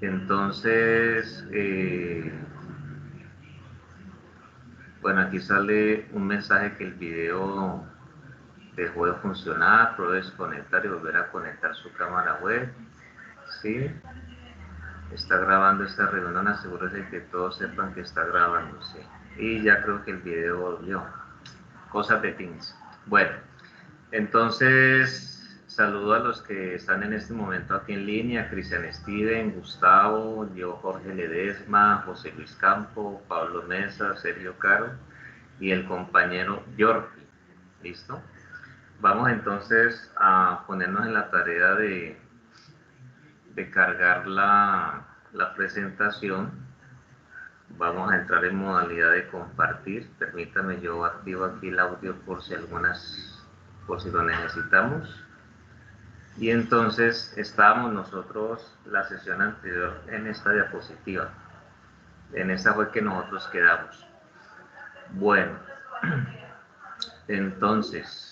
Entonces, bueno, aquí sale un mensaje que el video dejó de funcionar, pruebe desconectar y volver a conectar su cámara web. ¿Sí? Está grabando esta reunión, asegúrese de que todos sepan que está grabando, sí. Y ya creo que el video volvió. Cosas de Teams. Bueno, entonces saludo a los que están en este momento aquí en línea: Cristian Steven, Gustavo, yo Jorge Ledesma, José Luis Campo, Pablo Mesa, Sergio Caro y el compañero Yorki. ¿Listo? Vamos entonces a ponernos en la tarea de cargar la presentación. Vamos a entrar en modalidad de compartir. Permítame, yo activo aquí el audio por si lo necesitamos. Y entonces estábamos nosotros la sesión anterior en esta diapositiva. En esta fue que nosotros quedamos. Bueno, entonces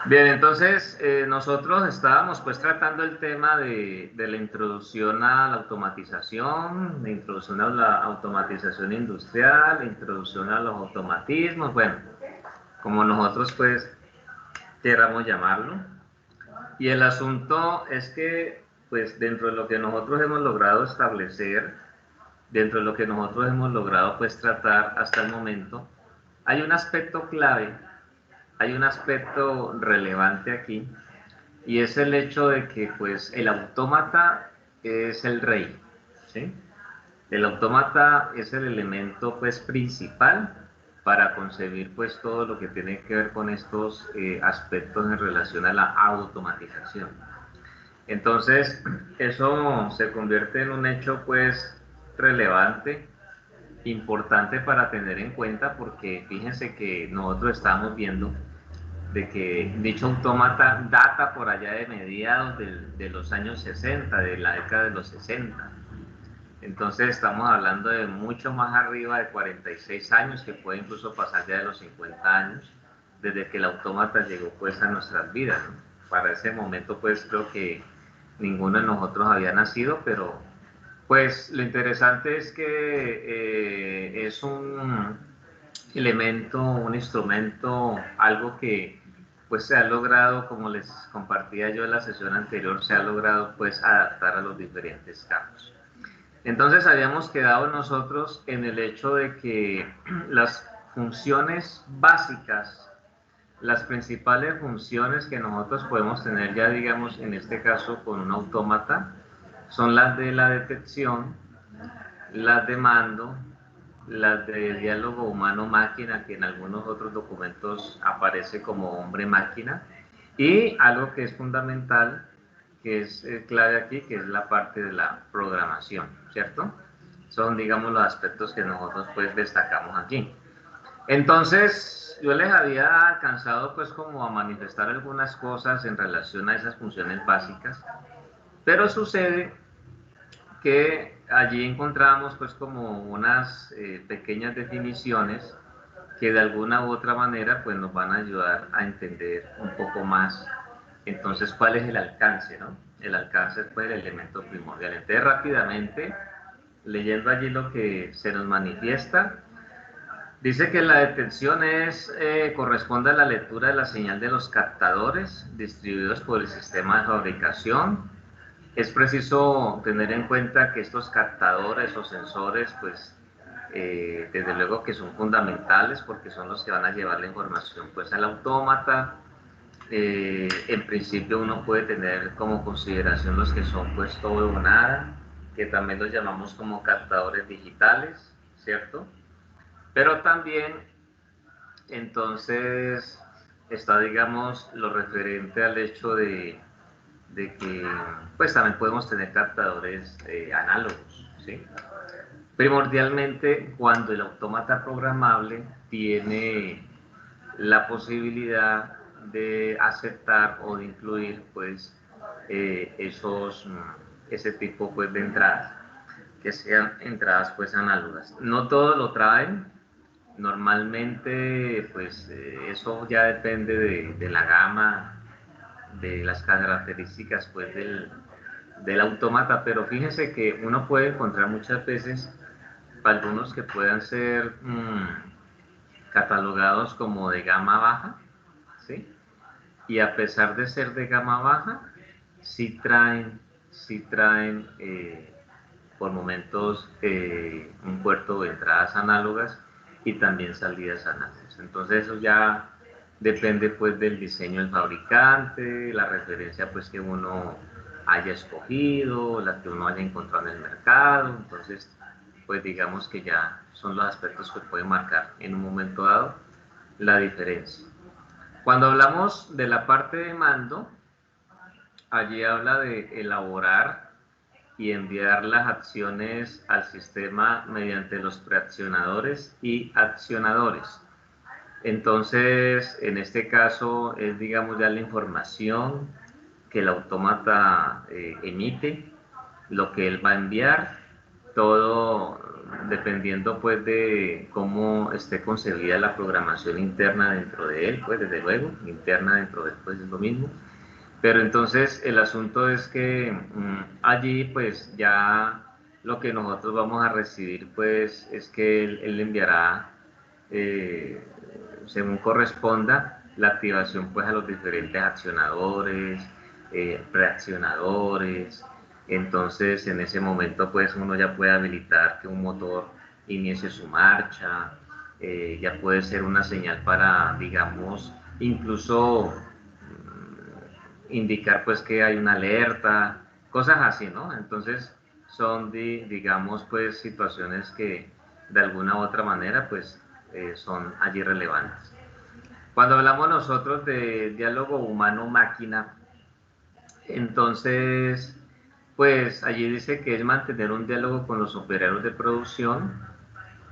bien, entonces nosotros estábamos pues tratando el tema de la introducción a la automatización, la introducción a la automatización industrial, la introducción a los automatismos, bueno, como nosotros pues queramos llamarlo. Y el asunto es que pues dentro de lo que nosotros hemos logrado establecer, dentro de lo que nosotros hemos logrado pues tratar hasta el momento, hay un aspecto clave, hay un aspecto relevante aquí, y es el hecho de que pues el autómata es el rey, ¿sí? El autómata es el elemento pues principal para concebir pues todo lo que tiene que ver con estos aspectos en relación a la automatización. Entonces eso se convierte en un hecho pues relevante, importante para tener en cuenta, porque fíjense que nosotros estamos viendo de que dicho autómata data por allá de mediados de los años 60, de la década de los 60. Entonces estamos hablando de mucho más arriba de 46 años, que puede incluso pasar ya de los 50 años, desde que el autómata llegó pues a nuestras vidas, ¿no? Para ese momento pues creo que ninguno de nosotros había nacido, pero pues lo interesante es que es un elemento, un instrumento, algo que pues se ha logrado, como les compartía yo en la sesión anterior, se ha logrado pues adaptar a los diferentes campos. Entonces habíamos quedado nosotros en el hecho de que las funciones básicas, las principales funciones que nosotros podemos tener ya, digamos, en este caso con un autómata, son las de la detección, las de mando, las de diálogo humano-máquina, que en algunos otros documentos aparece como hombre-máquina, y algo que es fundamental, que es clave aquí, que es la parte de la programación, ¿cierto? Son, digamos, los aspectos que nosotros pues destacamos aquí. Entonces, yo les había alcanzado pues como a manifestar algunas cosas en relación a esas funciones básicas, pero sucede que allí encontramos pues como unas pequeñas definiciones que de alguna u otra manera pues nos van a ayudar a entender un poco más entonces cuál es el alcance, ¿no? El alcance es pues el elemento primordial. Entonces rápidamente, leyendo allí lo que se nos manifiesta, dice que la detección corresponde a la lectura de la señal de los captadores distribuidos por el sistema de fabricación. Es preciso tener en cuenta que estos captadores o sensores, pues, desde luego que son fundamentales, porque son los que van a llevar la información pues al autómata. En principio uno puede tener como consideración los que son pues todo o nada, que también los llamamos como captadores digitales, ¿cierto? Pero también entonces está, digamos, lo referente al hecho de que pues también podemos tener captadores análogos, ¿sí? Primordialmente cuando el autómata programable tiene la posibilidad de aceptar o de incluir pues ese tipo pues de entradas, que sean entradas pues análogas. No todos lo traen, Normalmente, pues eso ya depende de la gama, de las características pues del autómata, pero fíjense que uno puede encontrar muchas veces algunos que puedan ser catalogados como de gama baja, ¿sí? Y a pesar de ser de gama baja, sí traen por momentos un puerto de entradas análogas y también salidas análogas. Entonces eso ya depende pues del diseño del fabricante, la referencia pues que uno haya escogido, la que uno haya encontrado en el mercado. Entonces pues digamos que ya son los aspectos que pueden marcar en un momento dado la diferencia. Cuando hablamos de la parte de mando, allí habla de elaborar y enviar las acciones al sistema mediante los preaccionadores y accionadores. Entonces, en este caso es, digamos, ya la información que el autómata emite, lo que él va a enviar, todo dependiendo pues de cómo esté concebida la programación interna dentro de él, pues desde luego, interna dentro de él pues es lo mismo. Pero entonces el asunto es que allí pues ya lo que nosotros vamos a recibir pues es que él enviará eh, según corresponda la activación pues a los diferentes accionadores, preaccionadores. Entonces en ese momento pues uno ya puede habilitar que un motor inicie su marcha, ya puede ser una señal para digamos incluso indicar pues que hay una alerta, cosas así, ¿no? Entonces son, digamos, pues situaciones que de alguna u otra manera pues son allí relevantes. Cuando hablamos nosotros de diálogo humano-máquina, entonces pues allí dice que es mantener un diálogo con los operarios de producción,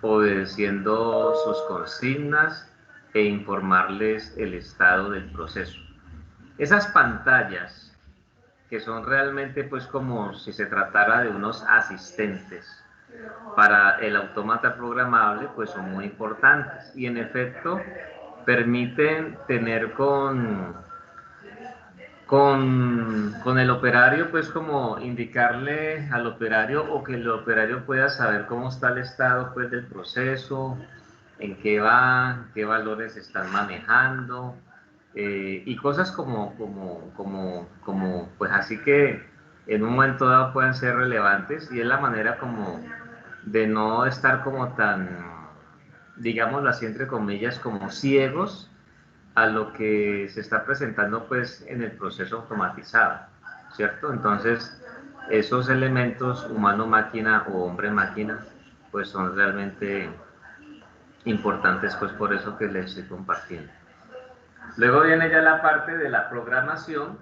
obedeciendo sus consignas e informarles el estado del proceso. Esas pantallas que son realmente pues como si se tratara de unos asistentes para el autómata programable, pues son muy importantes y en efecto permiten tener con el operario pues como indicarle al operario o que el operario pueda saber cómo está el estado pues del proceso, en qué va, qué valores están manejando, y cosas como, pues así que en un momento dado pueden ser relevantes y es la manera como de no estar como tan, digámoslo así entre comillas, como ciegos a lo que se está presentando pues en el proceso automatizado, ¿cierto? Entonces, esos elementos humano-máquina o hombre-máquina pues son realmente importantes pues por eso que les estoy compartiendo. Luego viene ya la parte de la programación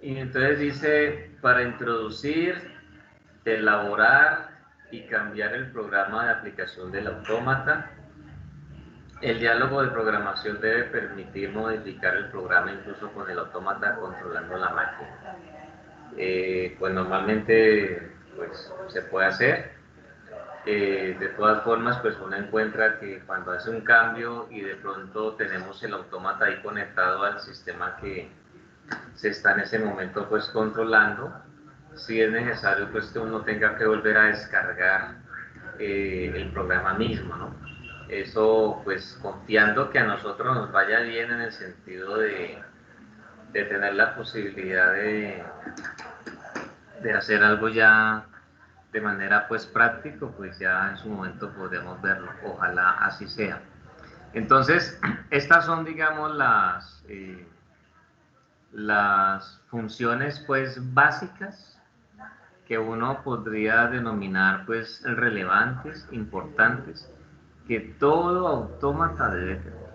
y entonces dice para introducir, elaborar y cambiar el programa de aplicación del autómata. El diálogo de programación debe permitir modificar el programa incluso con el autómata controlando la máquina. Pues normalmente pues, se puede hacer. De todas formas, pues uno encuentra que cuando hace un cambio y de pronto tenemos el autómata ahí conectado al sistema que se está en ese momento pues controlando, si es necesario pues que uno tenga que volver a descargar el programa mismo, ¿no? Eso pues confiando que a nosotros nos vaya bien en el sentido de tener la posibilidad de hacer algo ya de manera pues práctico, pues ya en su momento podremos verlo, ojalá así sea. Entonces, estas son digamos las funciones pues básicas que uno podría denominar pues relevantes, importantes, que todo autómata debe tener.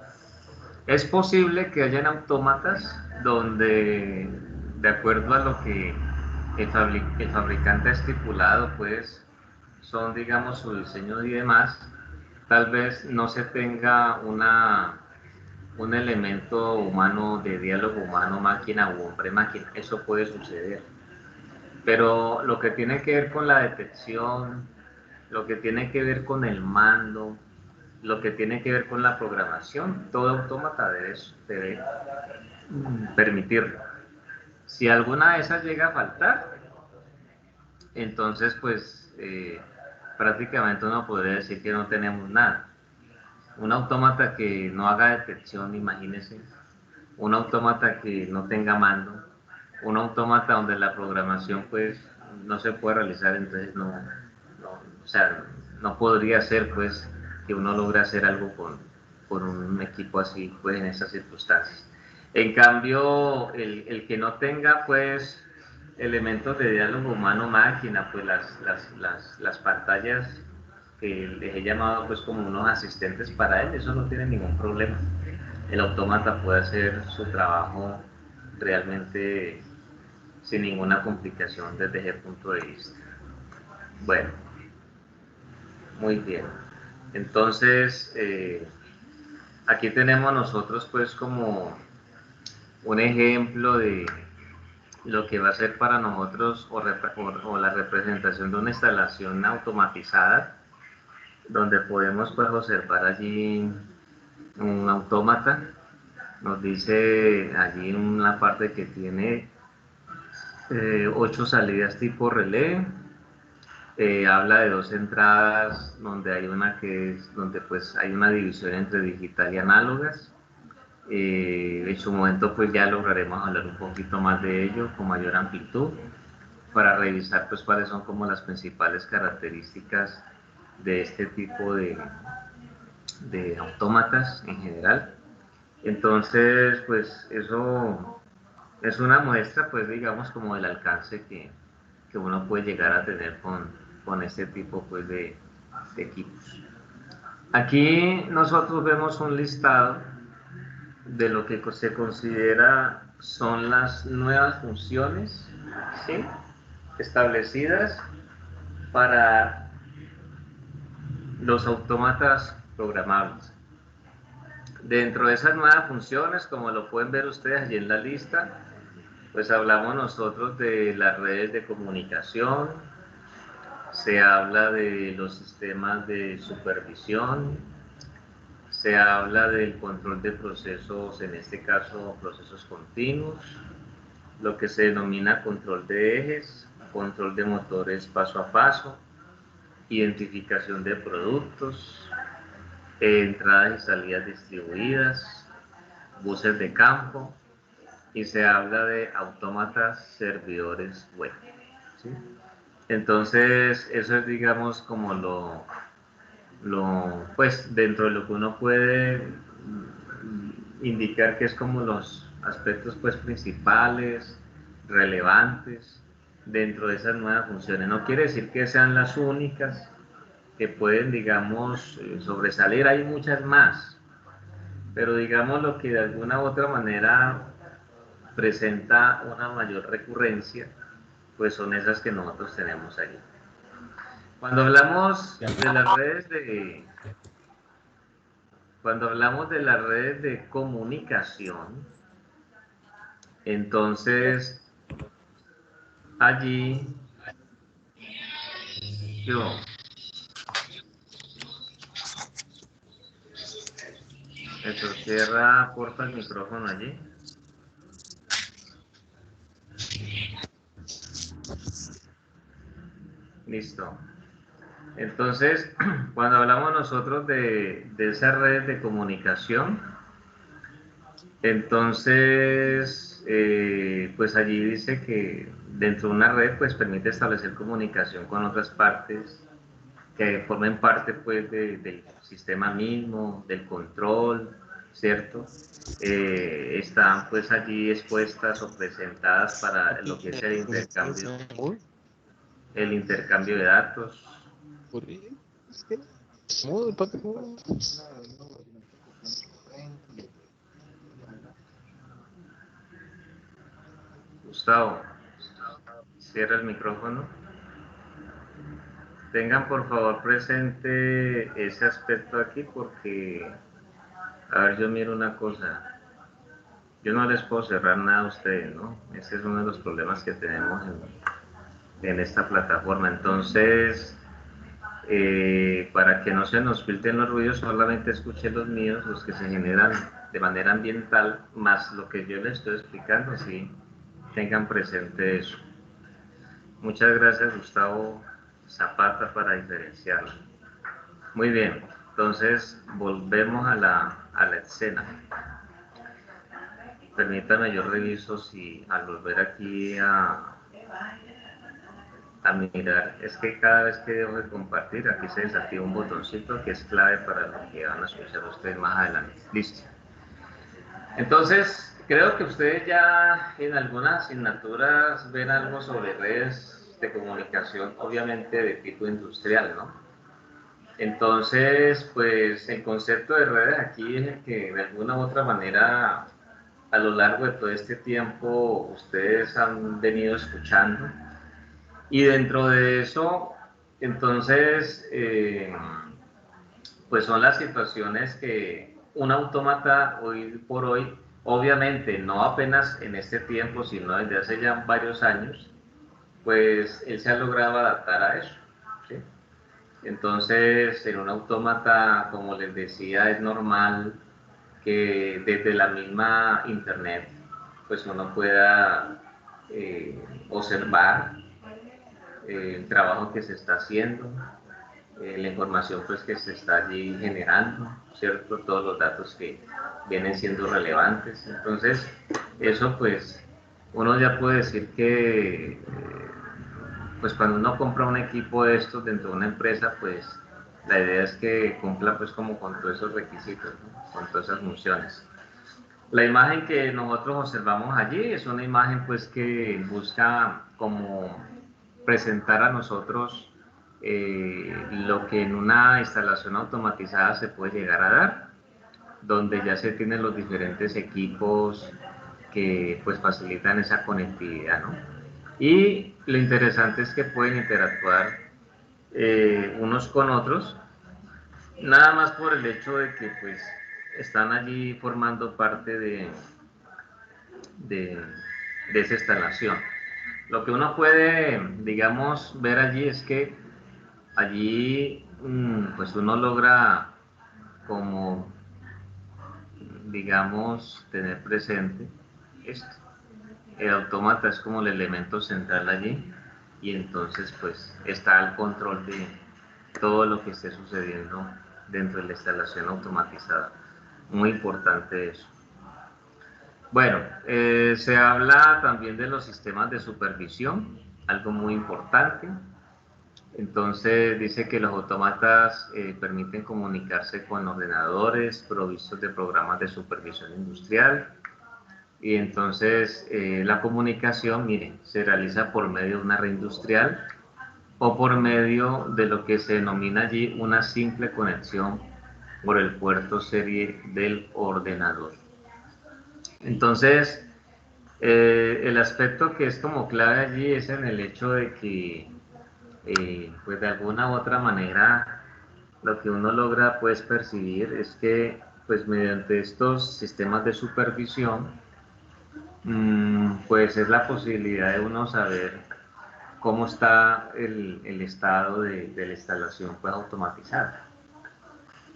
Es posible que hayan autómatas donde, de acuerdo a lo que el fabricante ha estipulado, pues son, digamos, su diseño y demás, tal vez no se tenga un elemento humano de diálogo humano-máquina o hombre-máquina. Eso puede suceder. Pero lo que tiene que ver con la detección, lo que tiene que ver con el mando, lo que tiene que ver con la programación, todo autómata debe permitirlo. Si alguna de esas llega a faltar, entonces pues prácticamente uno podría decir que no tenemos nada. Un autómata que no haga detección, imagínense, un autómata que no tenga mando, un autómata donde la programación pues no se puede realizar, entonces o sea, no podría ser pues que uno logre hacer algo con un equipo así pues en esas circunstancias. En cambio, el que no tenga pues elementos de diálogo humano-máquina, pues las pantallas que les he llamado pues como unos asistentes para él, eso no tiene ningún problema. El autómata puede hacer su trabajo realmente sin ninguna complicación desde ese punto de vista. Bueno, muy bien. Entonces, aquí tenemos nosotros pues como un ejemplo de lo que va a ser para nosotros o la representación de una instalación automatizada, donde podemos pues observar allí un autómata. Nos dice allí en una parte que tiene 8 salidas tipo relé. Habla de 2 entradas donde hay una que es donde pues hay una división entre digital y análogas. En su momento pues ya lograremos hablar un poquito más de ello con mayor amplitud para revisar pues cuáles son como las principales características de este tipo de autómatas en general. Entonces pues eso es una muestra pues digamos como del alcance que uno puede llegar a tener con este tipo pues de equipos. Aquí nosotros vemos un listado de lo que se considera son las nuevas funciones, ¿sí?, establecidas para los autómatas programables. Dentro de esas nuevas funciones, como lo pueden ver ustedes allí en la lista, pues hablamos nosotros de las redes de comunicación, se habla de los sistemas de supervisión, se habla del control de procesos, en este caso procesos continuos, lo que se denomina control de ejes, control de motores paso a paso, identificación de productos, entradas y salidas distribuidas, buses de campo, y se habla de autómatas servidores web, ¿sí? Entonces, eso es, digamos, como pues, dentro de lo que uno puede indicar que es como los aspectos, pues, principales, relevantes, dentro de esas nuevas funciones. No quiere decir que sean las únicas que pueden, digamos, sobresalir, hay muchas más, pero digamos lo que de alguna u otra manera presenta una mayor recurrencia, pues son esas que nosotros tenemos allí. Cuando hablamos de las redes de comunicación, entonces allí yo esto cierra porfa el micrófono allí. Listo. Entonces, cuando hablamos nosotros de esas redes de comunicación, entonces, pues allí dice que dentro de una red, pues permite establecer comunicación con otras partes que formen parte, pues, del sistema mismo, del control, ¿cierto? Están, pues, allí expuestas o presentadas para lo que es el intercambio de datos. Gustavo, cierra el micrófono. Tengan por favor presente ese aspecto aquí porque, a ver, yo miro una cosa. Yo no les puedo cerrar nada a ustedes, ¿no? Ese es uno de los problemas que tenemos en esta plataforma. Entonces, Para que no se nos filtren los ruidos, solamente escuchen los míos, los que se generan de manera ambiental, más lo que yo les estoy explicando, si tengan presente eso. Muchas gracias, Gustavo Zapata, para diferenciarlo. Muy bien, entonces volvemos a la escena. Permítame, yo reviso si al volver aquí a mirar, es que cada vez que dejo de compartir, aquí se desactiva un botoncito que es clave para lo que van a escuchar ustedes más adelante. Listo. Entonces, creo que ustedes ya en algunas asignaturas ven algo sobre redes de comunicación, obviamente de tipo industrial, ¿no? Entonces, pues el concepto de redes aquí es el que de alguna u otra manera a lo largo de todo este tiempo ustedes han venido escuchando. Y dentro de eso, entonces, pues son las situaciones que un autómata hoy por hoy, obviamente no apenas en este tiempo, sino desde hace ya varios años, pues él se ha logrado adaptar a eso, ¿sí? Entonces, en un autómata, como les decía, es normal que desde la misma internet, pues uno pueda observar el trabajo que se está haciendo, la información pues que se está allí generando, ¿cierto? Todos los datos que vienen siendo relevantes. Entonces, eso pues uno ya puede decir que pues cuando uno compra un equipo de estos dentro de una empresa, pues la idea es que cumpla pues como con todos esos requisitos, ¿no? Con todas esas funciones. La imagen que nosotros observamos allí es una imagen pues que busca como presentar a nosotros lo que en una instalación automatizada se puede llegar a dar, donde ya se tienen los diferentes equipos que pues facilitan esa conectividad, ¿no? Y lo interesante es que pueden interactuar unos con otros, nada más por el hecho de que pues están allí formando parte de, de esa instalación. Lo que uno puede, digamos, ver allí es que allí pues uno logra como, digamos, tener presente esto. El autómata es como el elemento central allí y entonces pues está al control de todo lo que esté sucediendo dentro de la instalación automatizada. Muy importante eso. Bueno, se habla también de los sistemas de supervisión, algo muy importante. Entonces dice que los autómatas permiten comunicarse con ordenadores provistos de programas de supervisión industrial. Y entonces la comunicación, miren, se realiza por medio de una red industrial o por medio de lo que se denomina allí una simple conexión por el puerto serie del ordenador. Entonces, el aspecto que es como clave allí es en el hecho de que, pues de alguna u otra manera, lo que uno logra pues percibir es que, pues mediante estos sistemas de supervisión, pues es la posibilidad de uno saber cómo está el estado de la instalación pues automatizada.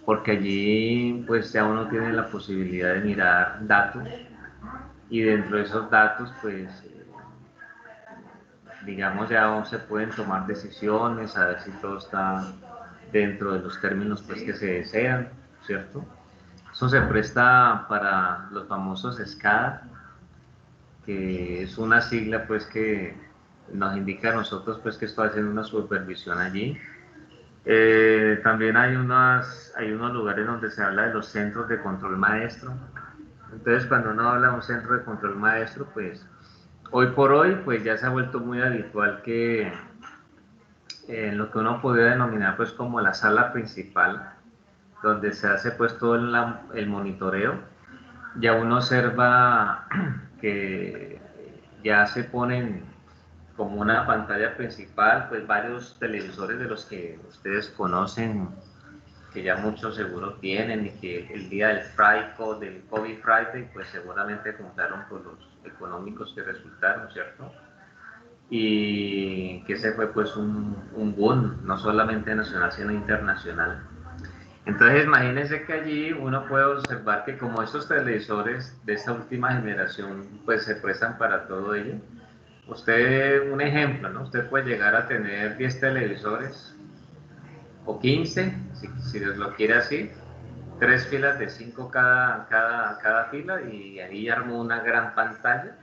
Porque allí pues ya uno tiene la posibilidad de mirar datos y dentro de esos datos pues digamos ya se pueden tomar decisiones, a ver si todo está dentro de los términos pues que se desean, ¿cierto? Eso se presta para los famosos SCADA, que es una sigla pues que nos indica a nosotros pues que está haciendo una supervisión allí. También hay unos lugares donde se habla de los centros de control maestro. Entonces cuando uno habla de un centro de control maestro, pues hoy por hoy pues ya se ha vuelto muy habitual que en lo que uno podría denominar pues como la sala principal, donde se hace pues todo el monitoreo, ya uno observa que ya se ponen como una pantalla principal, pues varios televisores de los que ustedes conocen, que ya muchos seguro tienen y que el día del COVID Friday, pues seguramente compraron por los económicos que resultaron, ¿cierto? y que ese fue pues un boom, no solamente nacional, sino internacional. Entonces imagínense que allí uno puede observar que como estos televisores de esta última generación pues se prestan para todo ello. Usted, un ejemplo, ¿no? Usted puede llegar a tener 10 televisores o 15, si Dios lo quiere así, 3 filas de 5 cada fila y ahí armó una gran pantalla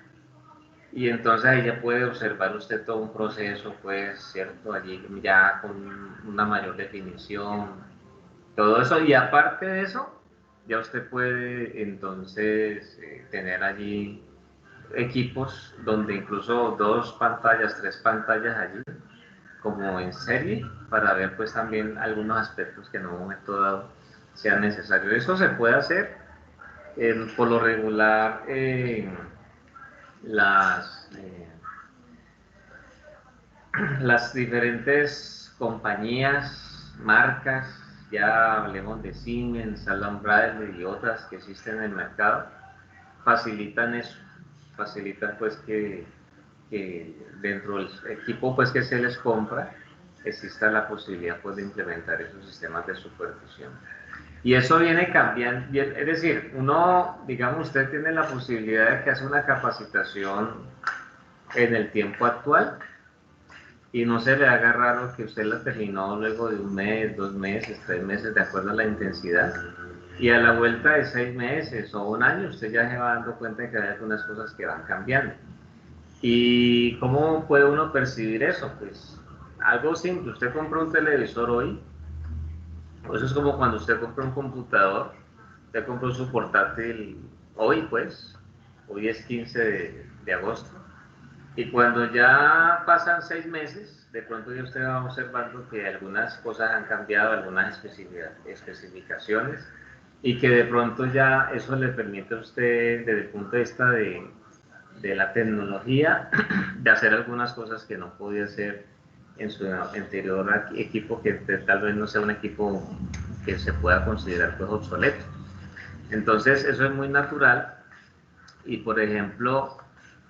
y entonces ahí ya puede observar usted todo un proceso, pues, ¿cierto? Allí ya con una mayor definición, todo eso. Y aparte de eso, ya usted puede entonces tener allí equipos donde incluso 2 pantallas, 3 pantallas allí, como en serie, para ver pues también algunos aspectos que en un momento dado sean necesarios. Eso se puede hacer por lo regular. Las, eh, las diferentes compañías, marcas, ya hablemos de Siemens, Alan Bradley y otras que existen en el mercado, facilitan eso, facilitan pues que dentro del equipo pues que se les compra exista la posibilidad pues de implementar esos sistemas de supervisión. Y eso viene cambiando, es decir, uno, digamos, usted tiene la posibilidad de que hace una capacitación en el tiempo actual y no se le haga raro que usted la terminó luego de 1 mes, 2 meses, 3 meses, de acuerdo a la intensidad. Y a la vuelta de 6 meses o un año, usted ya se va dando cuenta de que hay algunas cosas que van cambiando. ¿Y cómo puede uno percibir eso? Pues algo simple, usted compra un televisor hoy, o eso es como cuando usted compra un computador, usted compró su portátil hoy, pues, hoy es 15 de agosto. Y cuando ya pasan 6 meses, de pronto ya usted va observando que algunas cosas han cambiado, algunas especificaciones, y que de pronto ya eso le permite a usted, desde el punto de vista de la tecnología, de hacer algunas cosas que no podía hacer en su anterior equipo, que tal vez no sea un equipo que se pueda considerar pues obsoleto. Entonces eso es muy natural y por ejemplo,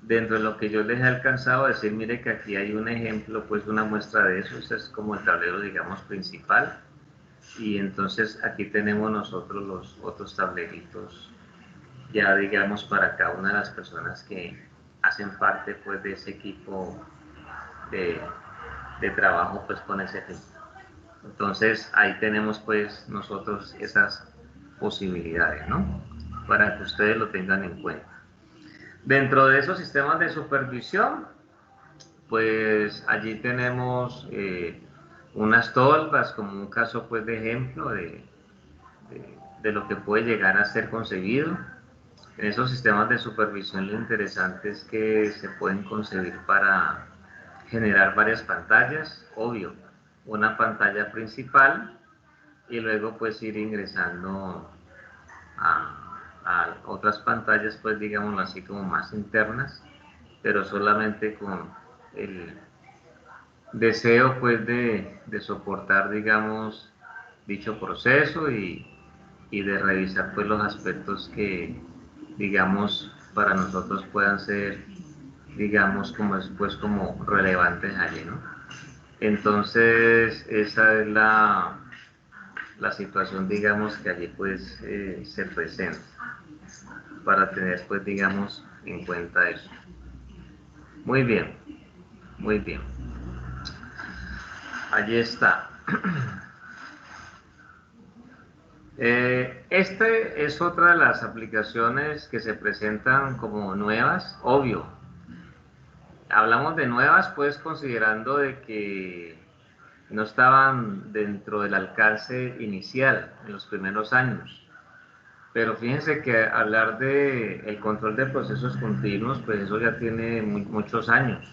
dentro de lo que yo les he alcanzado a decir, mire que aquí hay un ejemplo, pues una muestra de eso, este es como el tablero, digamos, principal, y entonces aquí tenemos nosotros los otros tableritos, ya digamos, para cada una de las personas que hacen parte, pues, de ese equipo de trabajo, pues, con ese fin. Entonces, ahí tenemos, pues, nosotros esas posibilidades, ¿no? Para que ustedes lo tengan en cuenta. Dentro de esos sistemas de supervisión, pues allí tenemos unas tolvas como un caso pues de ejemplo de lo que puede llegar a ser concebido. En esos sistemas de supervisión lo interesante es que se pueden concebir para generar varias pantallas, obvio, una pantalla principal y luego pues ir ingresando a otras pantallas, pues digámoslo así, como más internas, pero solamente con el deseo pues de soportar, digamos, dicho proceso y de revisar pues los aspectos que, digamos, para nosotros puedan ser, digamos, como después como relevantes allí, ¿no? Entonces, esa es la situación, digamos, que allí pues se presenta para tener pues digamos en cuenta eso. Muy bien, muy bien. Allí está. Este es otra de las aplicaciones que se presentan como nuevas, obvio. Hablamos de nuevas pues considerando de que no estaban dentro del alcance inicial en los primeros años. Pero fíjense que hablar de el control de procesos continuos, pues eso ya tiene muchos años.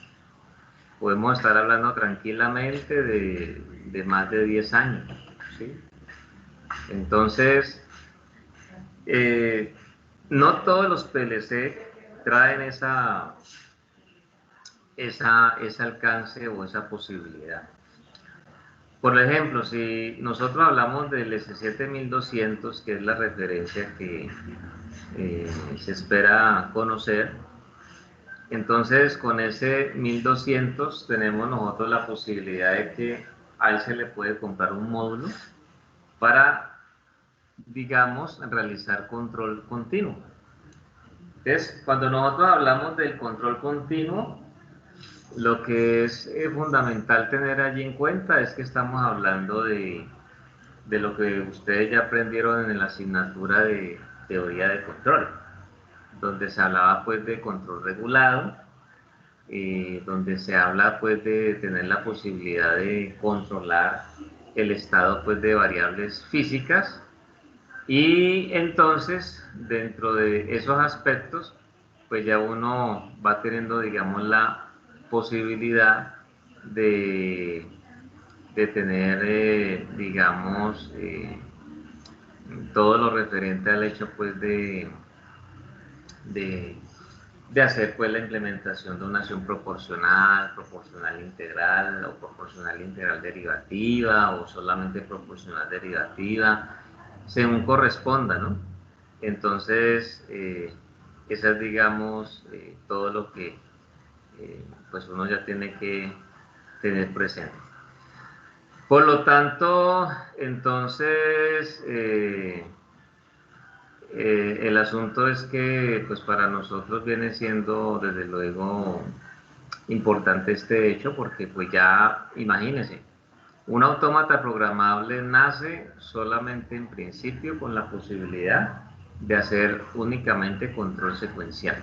Podemos estar hablando tranquilamente de más de 10 años, ¿sí? Entonces, no todos los PLC traen ese alcance o esa posibilidad. Por ejemplo, si nosotros hablamos del S7200, que es la referencia que se espera conocer, Entonces, con ese 1200 tenemos nosotros la posibilidad de que a él se le puede comprar un módulo para, digamos, realizar control continuo. Entonces, cuando nosotros hablamos del control continuo, lo que es fundamental tener allí en cuenta es que estamos hablando de lo que ustedes ya aprendieron en la asignatura de teoría de control, donde se hablaba pues de control regulado, donde se habla pues de tener la posibilidad de controlar el estado pues de variables físicas, y entonces dentro de esos aspectos pues ya uno va teniendo, digamos, la posibilidad de, de tener, digamos, todo lo referente al hecho pues de, de hacer pues la implementación de una acción proporcional, proporcional integral o proporcional integral derivativa o solamente proporcional derivativa, según corresponda, ¿no? Entonces, esa es, digamos, todo lo que pues uno ya tiene que tener presente. Por lo tanto, entonces, el asunto es que pues para nosotros viene siendo desde luego importante este hecho, porque pues ya imagínense, un autómata programable nace solamente en principio con la posibilidad de hacer únicamente control secuencial.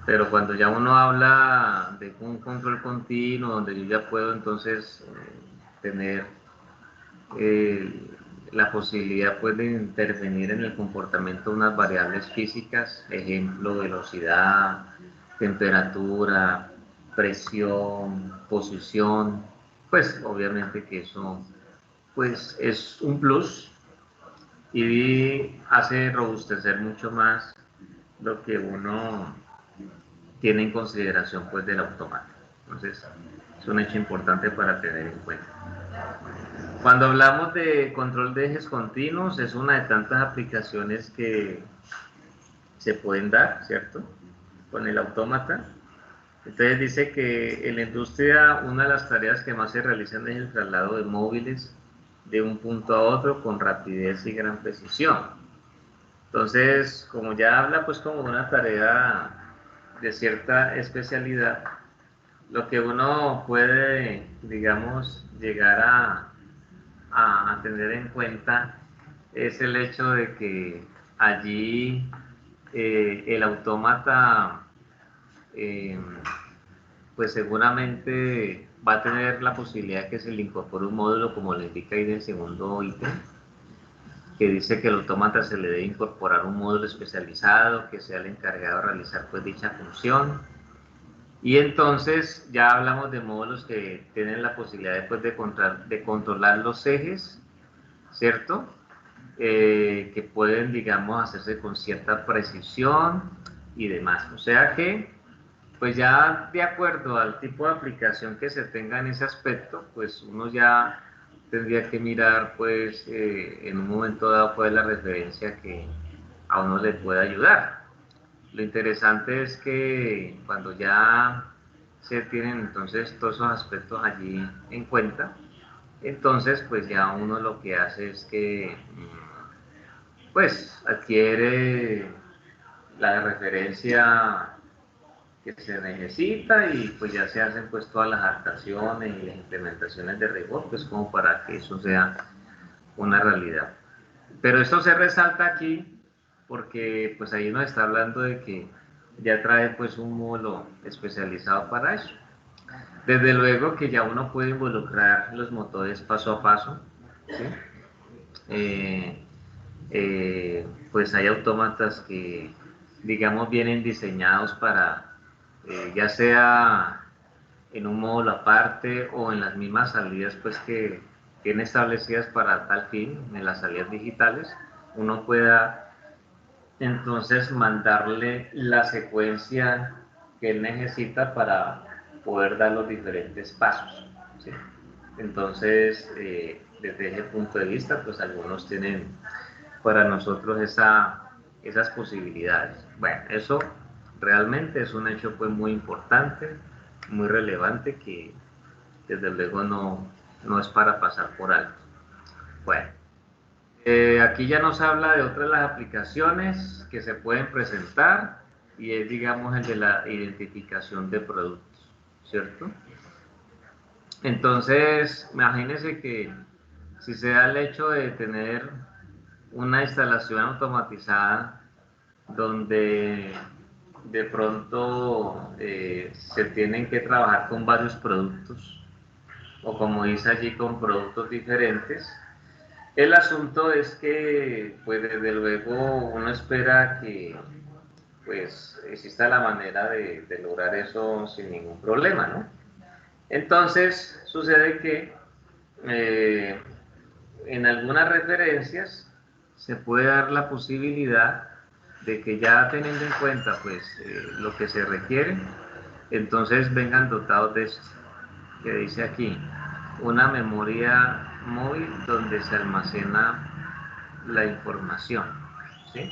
Pero cuando ya uno habla de un control continuo, donde yo ya puedo entonces tener eh, la posibilidad pues, de intervenir en el comportamiento de unas variables físicas, ejemplo, velocidad, temperatura, presión, posición, pues obviamente que eso pues, es un plus y hace robustecer mucho más lo que uno tiene en consideración pues, del automata. Entonces, es un hecho importante para tener en cuenta. Cuando hablamos de control de ejes continuos, es una de tantas aplicaciones que se pueden dar, ¿cierto? Con el autómata. Entonces dice que en la industria una de las tareas que más se realizan es el traslado de móviles de un punto a otro con rapidez y gran precisión. Entonces, como ya habla pues como una tarea de cierta especialidad, lo que uno puede, digamos, llegar a tener en cuenta es el hecho de que allí el autómata pues seguramente va a tener la posibilidad de que se le incorpore un módulo como le indica ahí en el segundo ítem, que dice que el autómata se le debe incorporar un módulo especializado que sea el encargado de realizar pues dicha función. Y entonces ya hablamos de módulos que tienen la posibilidad después de controlar los ejes, ¿cierto? Que pueden, digamos, hacerse con cierta precisión y demás. O sea que, pues ya de acuerdo al tipo de aplicación que se tenga en ese aspecto, pues uno ya tendría que mirar, pues, en un momento dado, pues, la referencia que a uno le pueda ayudar. Lo interesante es que cuando ya se tienen entonces todos esos aspectos allí en cuenta, entonces pues ya uno lo que hace es que pues adquiere la referencia que se necesita y pues ya se hacen pues todas las adaptaciones y las implementaciones de rigor pues como para que eso sea una realidad. Pero esto se resalta aquí porque pues ahí nos está hablando de que ya trae pues un módulo especializado para eso. Desde luego que ya uno puede involucrar los motores paso a paso, ¿sí? Pues hay autómatas que, digamos, vienen diseñados para, ya sea en un módulo aparte o en las mismas salidas, pues que tienen establecidas para tal fin, en las salidas digitales, uno pueda entonces mandarle la secuencia que él necesita para poder dar los diferentes pasos, ¿sí? Entonces, desde ese punto de vista, pues algunos tienen para nosotros esas posibilidades. Bueno, eso realmente es un hecho pues muy importante, muy relevante, que desde luego no es para pasar por alto. Bueno, aquí ya nos habla de otras de las aplicaciones que se pueden presentar, y es, digamos, el de la identificación de productos, ¿cierto? Entonces, imagínense que si se da el hecho de tener una instalación automatizada donde de pronto se tienen que trabajar con varios productos, o como dice allí, con productos diferentes, el asunto es que, pues desde luego, uno espera que pues exista la manera de lograr eso sin ningún problema, ¿no? Entonces, sucede que eh, en algunas referencias se puede dar la posibilidad de que, ya teniendo en cuenta pues lo que se requiere, entonces vengan dotados de esto que dice aquí, una memoria móvil donde se almacena la información, ¿sí?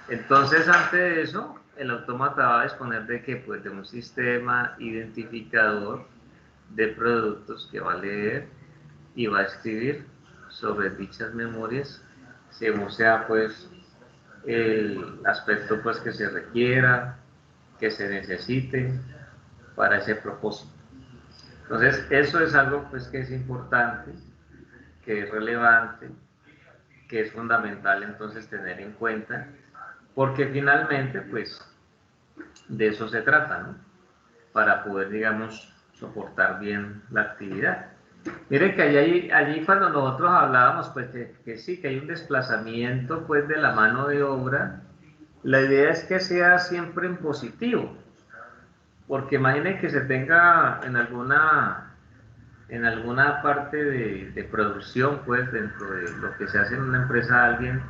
Entonces, ante de eso, el autómata va a disponer de que, pues, de un sistema identificador de productos que va a leer y va a escribir sobre dichas memorias, según sea pues el aspecto pues que se requiera, que se necesite para ese propósito. Entonces, eso es algo pues que es importante, que es relevante, que es fundamental entonces tener en cuenta, porque finalmente pues de eso se trata, ¿no? Para poder, digamos, soportar bien la actividad. Mire que allí cuando nosotros hablábamos, pues que sí, que hay un desplazamiento pues de la mano de obra, la idea es que sea siempre en positivo, porque imagine que se tenga en alguna parte de producción, pues dentro de lo que se hace en una empresa, alguien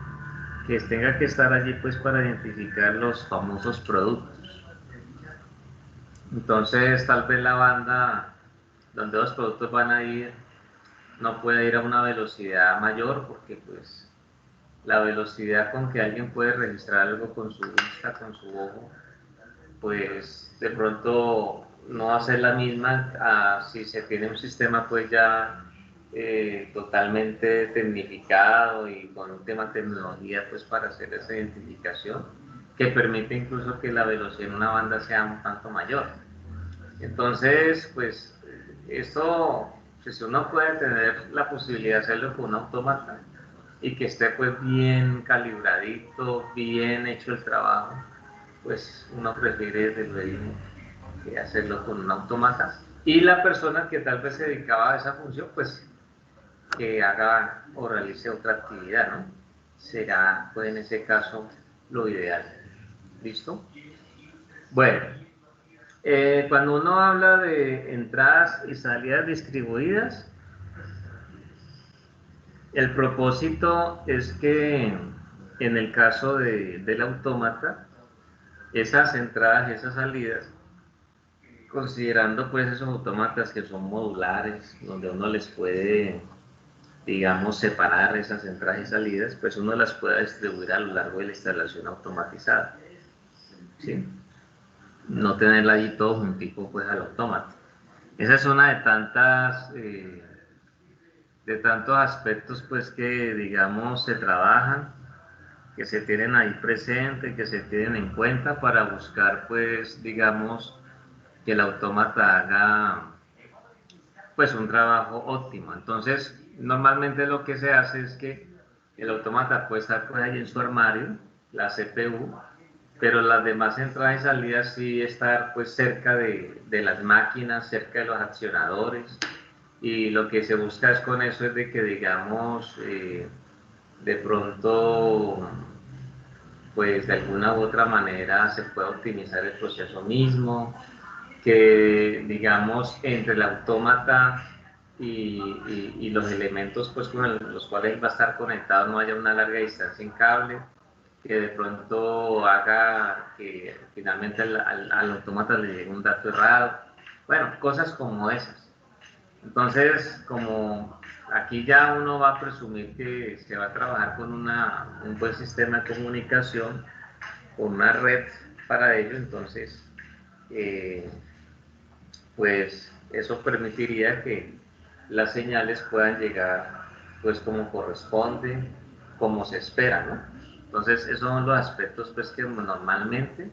que tenga que estar allí pues para identificar los famosos productos. Entonces tal vez la banda donde los productos van a ir no puede ir a una velocidad mayor, porque pues la velocidad con que alguien puede registrar algo con su vista, con su ojo, pues de pronto no va a ser la misma si se tiene un sistema pues ya totalmente tecnificado y con un tema de tecnología pues para hacer esa identificación, que permite incluso que la velocidad en una banda sea un tanto mayor. Entonces, pues esto, pues, si uno puede tener la posibilidad de hacerlo con un autómata y que esté pues bien calibradito, bien hecho el trabajo, pues uno prefiere desde luego hacerlo con un autómata. Y la persona que tal vez se dedicaba a esa función, pues que haga o realice otra actividad, ¿no? Será pues en ese caso lo ideal. ¿Listo? Bueno, cuando uno habla de entradas y salidas distribuidas, el propósito es que en el caso del autómata, esas entradas y esas salidas, considerando pues esos autómatas que son modulares, donde uno les puede, digamos, separar esas entradas y salidas, pues uno las puede distribuir a lo largo de la instalación automatizada, ¿sí? No tenerla ahí todo juntico pues al autómata. Esa es una de tantos aspectos pues que, digamos, se trabajan, que se tienen ahí presente, que se tienen en cuenta para buscar pues, digamos, que el autómata haga pues un trabajo óptimo. Entonces, normalmente lo que se hace es que el autómata puede estar pues ahí en su armario, la CPU, pero las demás entradas y salidas sí estar pues cerca de las máquinas, cerca de los accionadores, y lo que se busca es con eso es de que, digamos, de pronto pues de alguna u otra manera se pueda optimizar el proceso mismo, que, digamos, entre el autómata y los elementos pues con los cuales va a estar conectado no haya una larga distancia en cable, que de pronto haga que finalmente al autómata le llegue un dato errado. Bueno, cosas como esas. Entonces, como aquí ya uno va a presumir que se va a trabajar con un buen sistema de comunicación, con una red, para ello. Entonces, pues eso permitiría que las señales puedan llegar pues como corresponde, como se espera, ¿no? Entonces esos son los aspectos pues que normalmente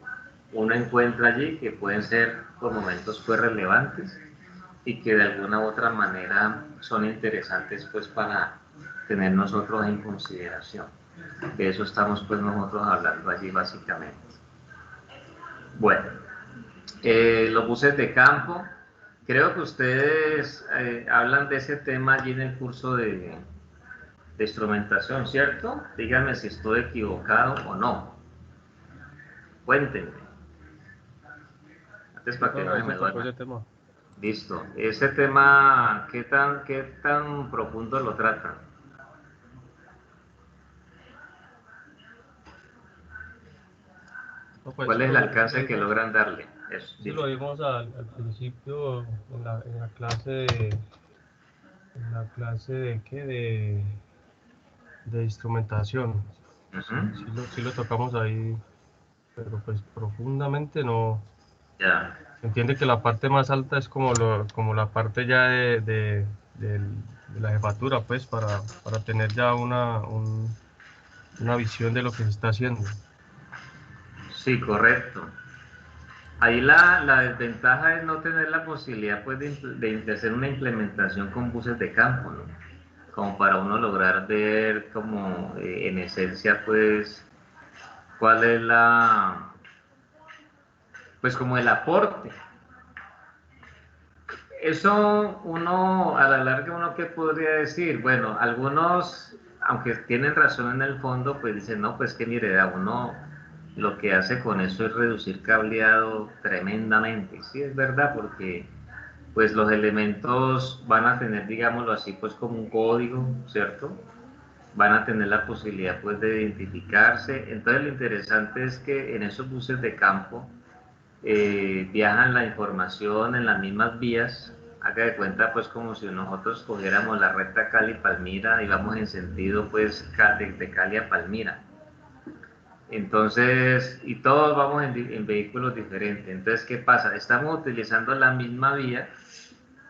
uno encuentra allí, que pueden ser por momentos pues relevantes y que de alguna u otra manera son interesantes pues para tener nosotros en consideración. De eso estamos pues nosotros hablando allí básicamente. Bueno, los buses de campo, creo que ustedes hablan de ese tema allí en el curso de instrumentación, ¿cierto? Díganme si estoy equivocado o no. Cuéntenme, antes para que no Ahí se se me tocó duerman. ese tema. Listo. Ese tema, qué tan profundo lo tratan? No, pues ¿Cuál es el alcance que logran darle? Eso, eso dime. lo vimos al principio en la clase de ¿qué? De instrumentación. Ujú. Sí lo tocamos ahí, pero pues profundamente no. Ya. Se entiende que la parte más alta es como la parte ya de la jefatura, pues, para tener ya una visión de lo que se está haciendo. Sí, correcto. Ahí la desventaja es no tener la posibilidad pues, de hacer una implementación con buses de campo, ¿no? Como para uno lograr ver como en esencia pues cuál es pues como el aporte. Eso uno, a la larga, uno qué podría decir, bueno, algunos, aunque tienen razón en el fondo, pues dicen, no, pues que mire, a uno lo que hace con eso es reducir cableado tremendamente. Sí, es verdad, porque pues los elementos van a tener, digámoslo así, pues como un código, ¿cierto? Van a tener la posibilidad pues de identificarse. Entonces lo interesante es que en esos buses de campo viajan la información en las mismas vías. Haga de cuenta pues como si nosotros cogiéramos la recta Cali-Palmira y vamos en sentido pues de Cali a Palmira. Entonces, y todos vamos en vehículos diferentes. Entonces, ¿qué pasa? Estamos utilizando la misma vía,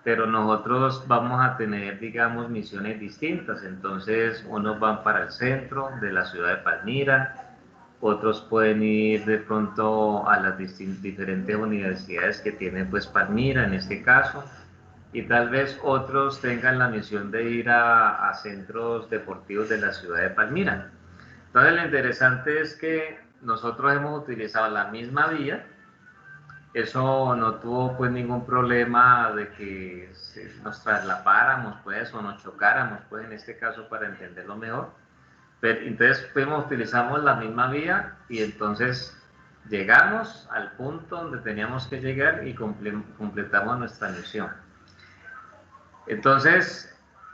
pero nosotros vamos a tener, digamos, misiones distintas. Entonces, unos van para el centro de la ciudad de Palmira, otros pueden ir de pronto a las diferentes universidades que tiene pues Palmira en este caso, y tal vez otros tengan la misión de ir a centros deportivos de la ciudad de Palmira. Entonces lo interesante es que nosotros hemos utilizado la misma vía. Eso no tuvo pues ningún problema de que nos traslapáramos pues o nos chocáramos pues en este caso, para entenderlo mejor. Pero, entonces utilizamos la misma vía y entonces llegamos al punto donde teníamos que llegar y completamos nuestra misión. Entonces,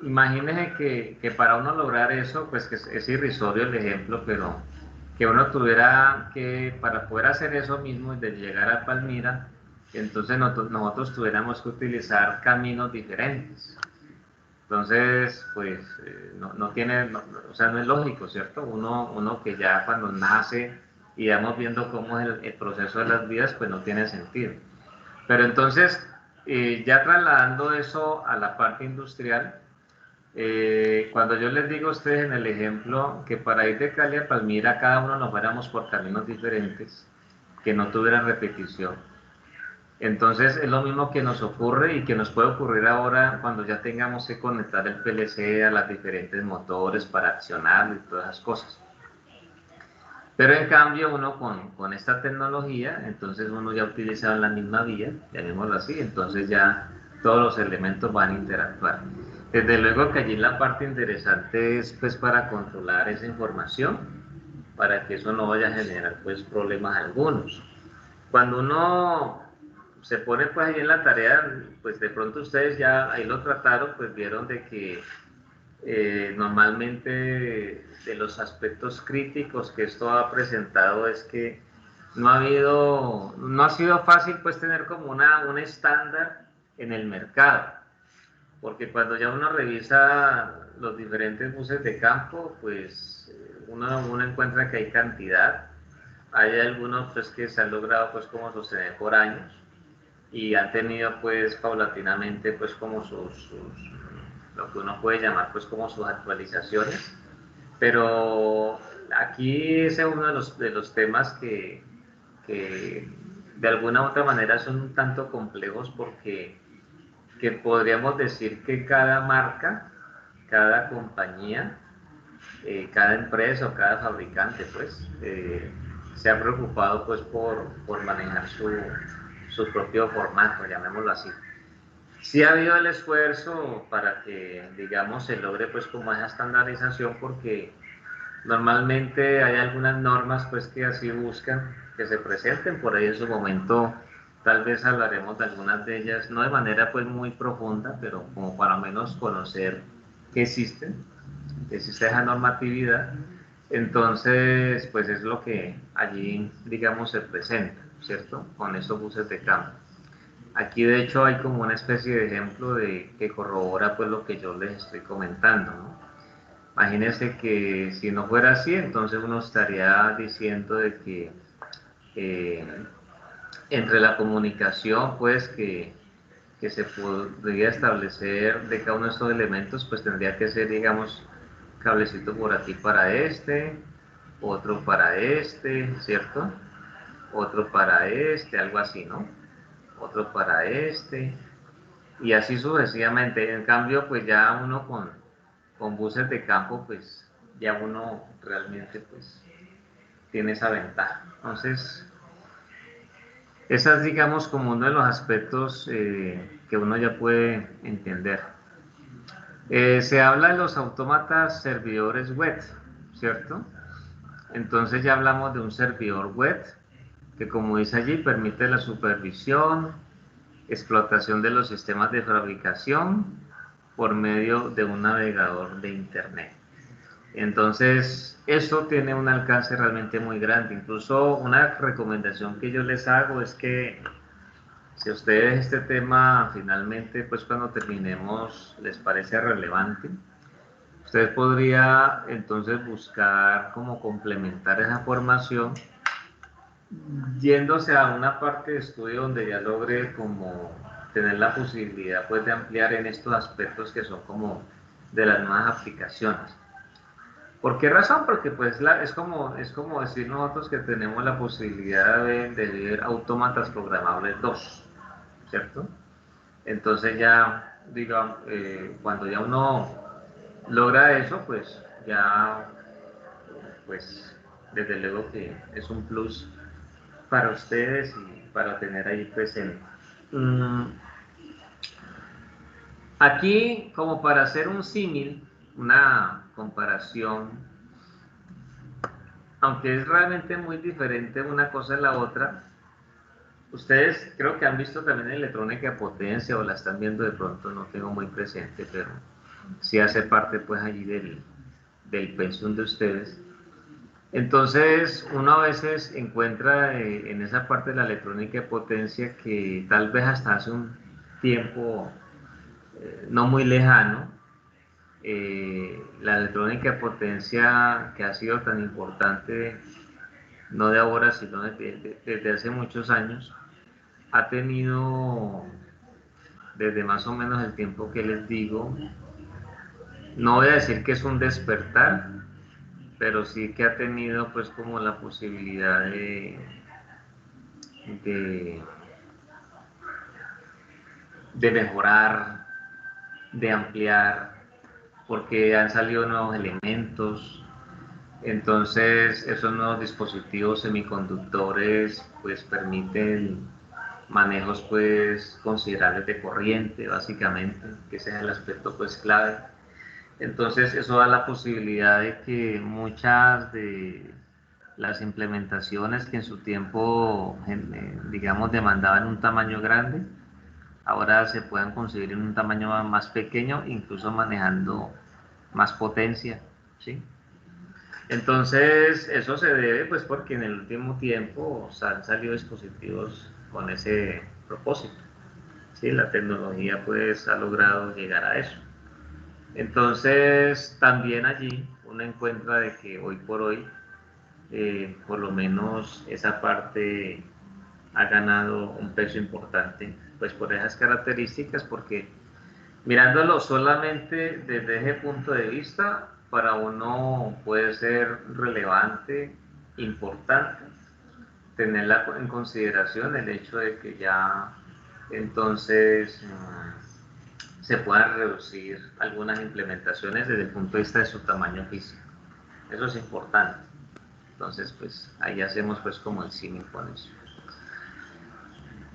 imagínense que para uno lograr eso, pues que es irrisorio el ejemplo, pero que uno tuviera que, para poder hacer eso mismo, de llegar a Palmira, entonces nosotros tuviéramos que utilizar caminos diferentes. Entonces, pues no tiene, o sea, no es lógico, ¿cierto? Uno que ya cuando nace y vamos viendo cómo es el proceso de las vidas, pues no tiene sentido. Pero entonces, ya trasladando eso a la parte industrial, cuando yo les digo a ustedes en el ejemplo que para ir de Cali a Palmira cada uno nos fuéramos por caminos diferentes, que no tuvieran repetición. Entonces es lo mismo que nos ocurre y que nos puede ocurrir ahora cuando ya tengamos que conectar el PLC a los diferentes motores para accionarlo y todas esas cosas. Pero en cambio uno con esta tecnología, entonces uno ya utiliza la misma vía, llamémoslo así, entonces ya todos los elementos van a interactuar. Desde luego que allí la parte interesante es pues para controlar esa información, para que eso no vaya a generar pues problemas algunos. Cuando uno se pone pues ahí en la tarea, pues de pronto ustedes ya ahí lo trataron, pues vieron de que normalmente de los aspectos críticos que esto ha presentado es que no ha sido fácil pues tener como un estándar en el mercado, porque cuando ya uno revisa los diferentes buses de campo, pues uno encuentra que hay cantidad, Hay algunos pues que se han logrado pues como sostener por años y han tenido pues paulatinamente pues como lo que uno puede llamar pues como sus actualizaciones, pero aquí ese es uno de los temas que de alguna u otra manera son un tanto complejos porque que podríamos decir que cada marca, cada compañía, cada empresa o cada fabricante pues se ha preocupado pues por manejar su propio formato, llamémoslo así. Sí ha habido el esfuerzo para que, digamos, se logre pues como esa estandarización porque normalmente hay algunas normas pues que así buscan que se presenten por ahí en su momento. Tal vez hablaremos de algunas de ellas, no de manera pues muy profunda, pero como para menos conocer que existe esa normatividad. Entonces, pues es lo que allí, digamos, se presenta, ¿cierto? Con estos buses de campo. Aquí de hecho hay como una especie de ejemplo de que corrobora pues lo que yo les estoy comentando, ¿no? Imagínense que si no fuera así, entonces uno estaría diciendo de que eh, entre la comunicación pues que se podría establecer de cada uno de estos elementos, pues tendría que ser, digamos, cablecito por aquí para este, otro para este, ¿cierto? Otro para este, algo así, ¿no? Otro para este, y así sucesivamente. En cambio, pues ya uno con buses de campo, pues ya uno realmente pues tiene esa ventaja. Entonces, esa es, digamos, como uno de los aspectos que uno ya puede entender. Se habla de los autómatas servidores web, ¿cierto? Entonces ya hablamos de un servidor web que, como dice allí, permite la supervisión, explotación de los sistemas de fabricación por medio de un navegador de Internet. Entonces, eso tiene un alcance realmente muy grande. Incluso una recomendación que yo les hago es que si a ustedes este tema finalmente, pues cuando terminemos, les parece relevante, usted podría entonces buscar cómo complementar esa formación yéndose a una parte de estudio donde ya logre como tener la posibilidad pues de ampliar en estos aspectos que son como de las nuevas aplicaciones. ¿Por qué razón? Porque pues es como decir nosotros que tenemos la posibilidad de ver autómatas programables 2, ¿cierto? Entonces ya, digamos, cuando ya uno logra eso, pues ya, pues desde luego que es un plus para ustedes y para tener ahí presente. Aquí, como para hacer un símil, una comparación, aunque es realmente muy diferente una cosa de la otra, ustedes creo que han visto también electrónica de potencia o la están viendo de pronto, no tengo muy presente, pero sí hace parte pues allí del pensum de ustedes. Entonces, uno a veces encuentra en esa parte de la electrónica de potencia que tal vez hasta hace un tiempo no muy lejano, la electrónica de potencia que ha sido tan importante, no de ahora, sino desde hace muchos años, ha tenido desde más o menos el tiempo que les digo, no voy a decir que es un despertar, pero sí que ha tenido pues como la posibilidad de, de mejorar, de ampliar, porque han salido nuevos elementos. Entonces, esos nuevos dispositivos semiconductores pues permiten manejos pues considerables de corriente, básicamente, que ese es el aspecto pues clave. Entonces, eso da la posibilidad de que muchas de las implementaciones que en su tiempo, digamos, demandaban un tamaño grande, ahora se puedan conseguir en un tamaño más pequeño, incluso manejando más potencia, ¿sí? Entonces, eso se debe pues porque en el último tiempo han salido dispositivos con ese propósito, ¿sí? La tecnología pues ha logrado llegar a eso. Entonces, también allí uno encuentra de que hoy por hoy por lo menos esa parte ha ganado un peso importante, pues por esas características, porque mirándolo solamente desde ese punto de vista, para uno puede ser relevante, importante, tenerla en consideración el hecho de que ya entonces se puedan reducir algunas implementaciones desde el punto de vista de su tamaño físico. Eso es importante. Entonces, pues ahí hacemos pues como el símil con eso.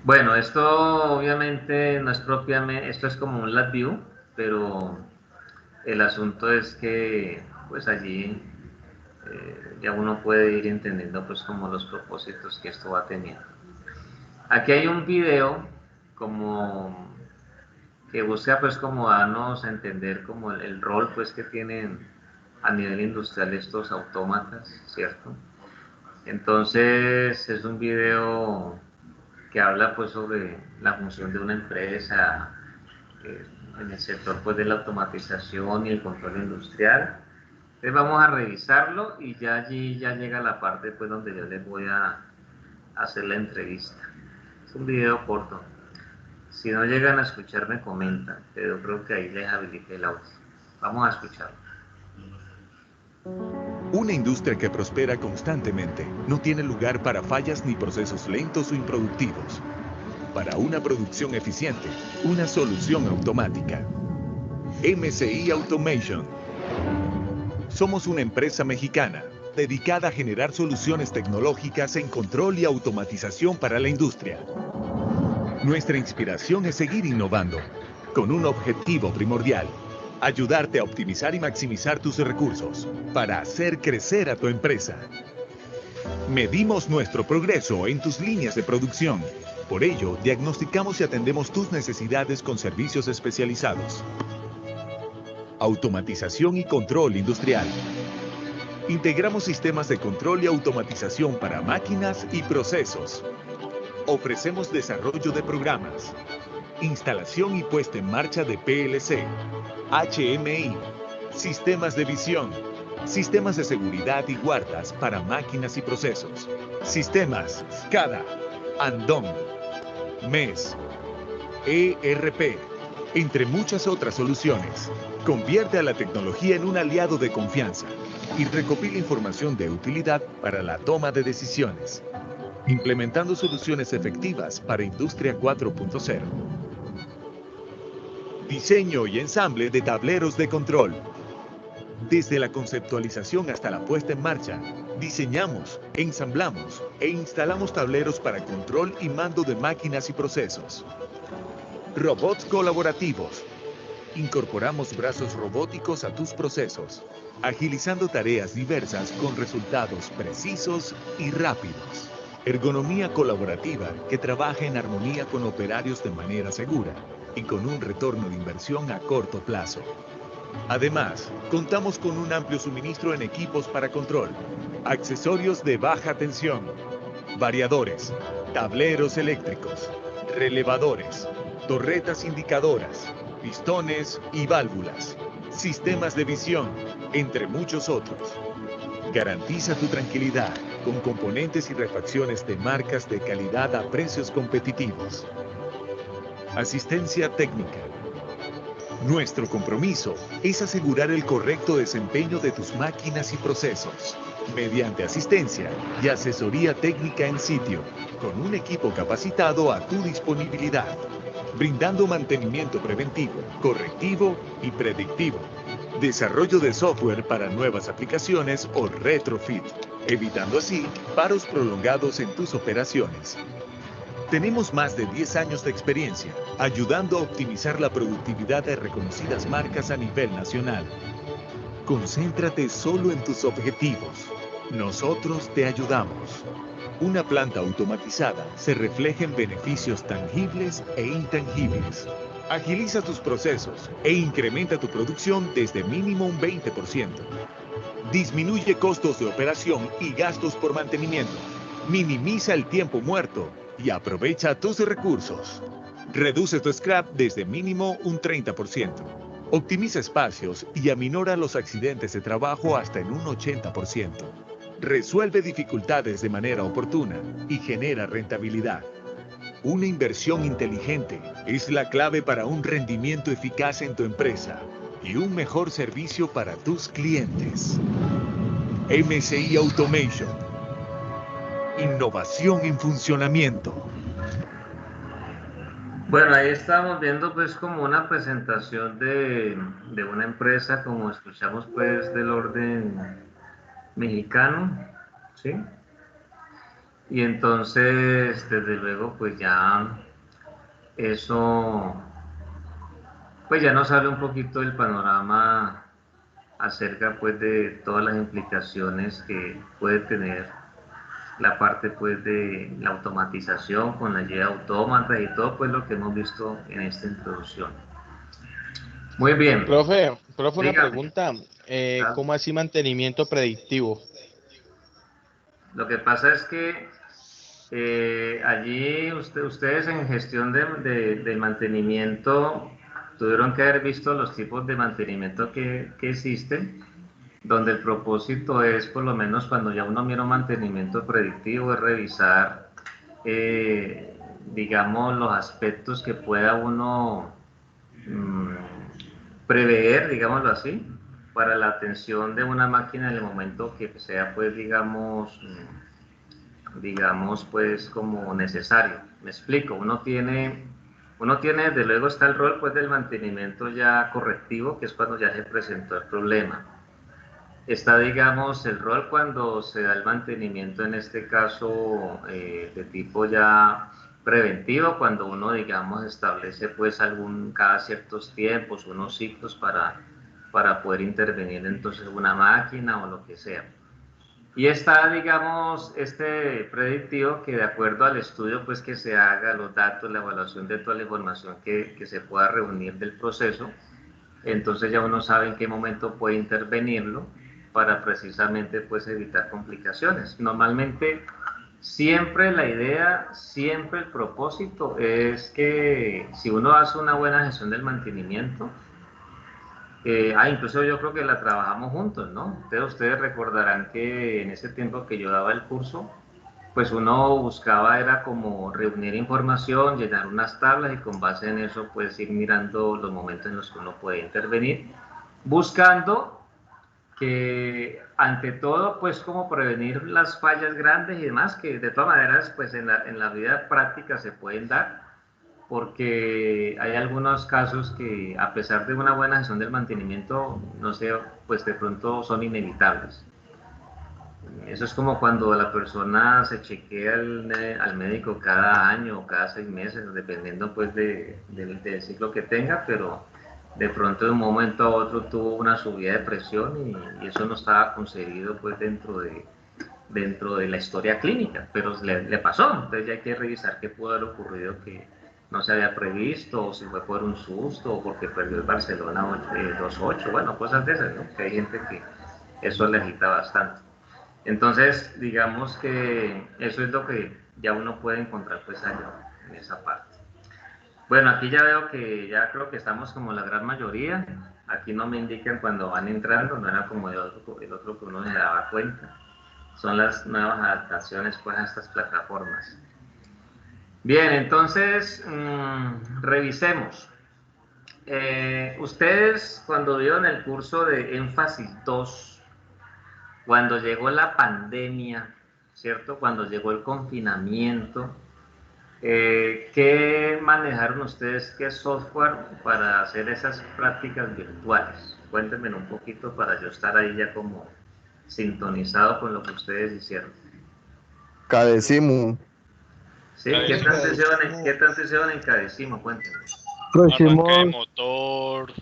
Bueno, esto obviamente no es propiamente, esto es como un LabVIEW, pero el asunto es que pues allí ya uno puede ir entendiendo pues como los propósitos que esto va teniendo. Aquí hay un video como que busca pues como darnos a entender como el rol pues que tienen a nivel industrial estos autómatas, ¿cierto? Entonces es un video que habla pues sobre la función de una empresa en el sector pues de la automatización y el control industrial. Entonces vamos a revisarlo y ya allí ya llega la parte pues donde yo les voy a hacer la entrevista. Es un video corto. Si no llegan a escuchar me comentan, pero creo que ahí les habilité el audio. Vamos a escucharlo. Una industria que prospera constantemente no tiene lugar para fallas ni procesos lentos o improductivos. Para una producción eficiente, una solución automática. MCI Automation. Somos una empresa mexicana dedicada a generar soluciones tecnológicas en control y automatización para la industria. Nuestra inspiración es seguir innovando, con un objetivo primordial: ayudarte a optimizar y maximizar tus recursos para hacer crecer a tu empresa. Medimos nuestro progreso en tus líneas de producción. Por ello, diagnosticamos y atendemos tus necesidades con servicios especializados. Automatización y control industrial. Integramos sistemas de control y automatización para máquinas y procesos. Ofrecemos desarrollo de programas, instalación y puesta en marcha de PLC, HMI, sistemas de visión, sistemas de seguridad y guardas para máquinas y procesos, sistemas SCADA, Andon, MES, ERP, entre muchas otras soluciones. Convierte a la tecnología en un aliado de confianza y recopila información de utilidad para la toma de decisiones, implementando soluciones efectivas para Industria 4.0. Diseño y ensamble de tableros de control. Desde la conceptualización hasta la puesta en marcha, diseñamos, ensamblamos e instalamos tableros para control y mando de máquinas y procesos. Robots colaborativos. Incorporamos brazos robóticos a tus procesos, agilizando tareas diversas con resultados precisos y rápidos. Ergonomía colaborativa que trabaja en armonía con operarios de manera segura y con un retorno de inversión a corto plazo. Además, contamos con un amplio suministro en equipos para control, accesorios de baja tensión, variadores, tableros eléctricos, relevadores, torretas indicadoras, pistones y válvulas, sistemas de visión, entre muchos otros. Garantiza tu tranquilidad con componentes y refacciones de marcas de calidad a precios competitivos. Asistencia técnica. Nuestro compromiso es asegurar el correcto desempeño de tus máquinas y procesos, mediante asistencia y asesoría técnica en sitio, con un equipo capacitado a tu disponibilidad, brindando mantenimiento preventivo, correctivo y predictivo, desarrollo de software para nuevas aplicaciones o retrofit, evitando así paros prolongados en tus operaciones. Tenemos más de 10 años de experiencia, ayudando a optimizar la productividad de reconocidas marcas a nivel nacional. Concéntrate solo en tus objetivos. Nosotros te ayudamos. Una planta automatizada se refleja en beneficios tangibles e intangibles. Agiliza tus procesos e incrementa tu producción desde mínimo un 20%. Disminuye costos de operación y gastos por mantenimiento. Minimiza el tiempo muerto y aprovecha tus recursos. Reduce tu scrap desde mínimo un 30%. Optimiza espacios y aminora los accidentes de trabajo hasta en un 80%. resuelve dificultades de manera oportuna y genera rentabilidad. Una inversión inteligente es la clave para un rendimiento eficaz en tu empresa y un mejor servicio para tus clientes. MSI Automation. Innovación en funcionamiento. Bueno, ahí estamos viendo pues como una presentación de una empresa, como escuchamos pues del orden mexicano, ¿sí? Y entonces, desde luego, pues ya eso, pues ya nos habla un poquito del panorama acerca pues de todas las implicaciones que puede tener la parte pues de la automatización con la ayuda de autómatas y todo pues lo que hemos visto en esta introducción. Muy bien. Profe, una Dígame. pregunta. ¿Cómo así mantenimiento predictivo? Lo que pasa es que allí ustedes en gestión de mantenimiento tuvieron que haber visto los tipos de mantenimiento que existen, donde el propósito es, por lo menos cuando ya uno mira un mantenimiento predictivo, es revisar, digamos, los aspectos que pueda uno prever, digámoslo así, para la atención de una máquina en el momento que sea, pues, digamos, pues, como necesario. Me explico, uno tiene, desde luego está el rol, pues, del mantenimiento ya correctivo, que es cuando ya se presentó el problema. Está, digamos, el rol cuando se da el mantenimiento, en este caso, de tipo ya preventivo, cuando uno, digamos, establece pues cada ciertos tiempos, unos ciclos para poder intervenir entonces una máquina o lo que sea. Y está, digamos, este predictivo que de acuerdo al estudio pues que se haga, los datos, la evaluación de toda la información que se pueda reunir del proceso, entonces ya uno sabe en qué momento puede intervenirlo para precisamente pues evitar complicaciones. Normalmente siempre la idea, siempre el propósito es que si uno hace una buena gestión del mantenimiento, incluso yo creo que la trabajamos juntos, ¿no? Ustedes recordarán que en ese tiempo que yo daba el curso, pues uno buscaba era como reunir información, llenar unas tablas y con base en eso pues ir mirando los momentos en los que uno puede intervenir, buscando que ante todo pues como prevenir las fallas grandes y demás que de todas maneras pues en la vida práctica se pueden dar, porque hay algunos casos que a pesar de una buena gestión del mantenimiento, no sé, pues de pronto son inevitables. Eso es como cuando la persona se chequea al médico cada año o cada 6 meses, dependiendo pues del ciclo que tenga, pero de pronto de un momento a otro tuvo una subida de presión y eso no estaba concebido pues dentro de la historia clínica, pero le pasó. Entonces ya hay que revisar qué pudo haber ocurrido que no se había previsto, o si fue por un susto, o porque perdió el Barcelona 2-8, bueno, cosas de esas, ¿no? Que hay gente que eso le agita bastante. Entonces, digamos que eso es lo que ya uno puede encontrar pues allá, en esa parte. Bueno, aquí ya veo que ya creo que estamos como la gran mayoría. Aquí no me indican cuando van entrando, no era como el otro que uno se daba cuenta. Son las nuevas adaptaciones pues a estas plataformas. Bien, entonces, revisemos. Ustedes cuando vieron el curso de énfasis 2, cuando llegó la pandemia, ¿cierto? Cuando llegó el confinamiento, ¿qué manejaron ustedes? ¿Qué software para hacer esas prácticas virtuales? Cuéntenme un poquito para yo estar ahí ya como sintonizado con lo que ustedes hicieron. Cadecimu. ¿Sí? ¿Qué tanto hicieron en Cadecimu? Cuéntenme. Arranque de motor,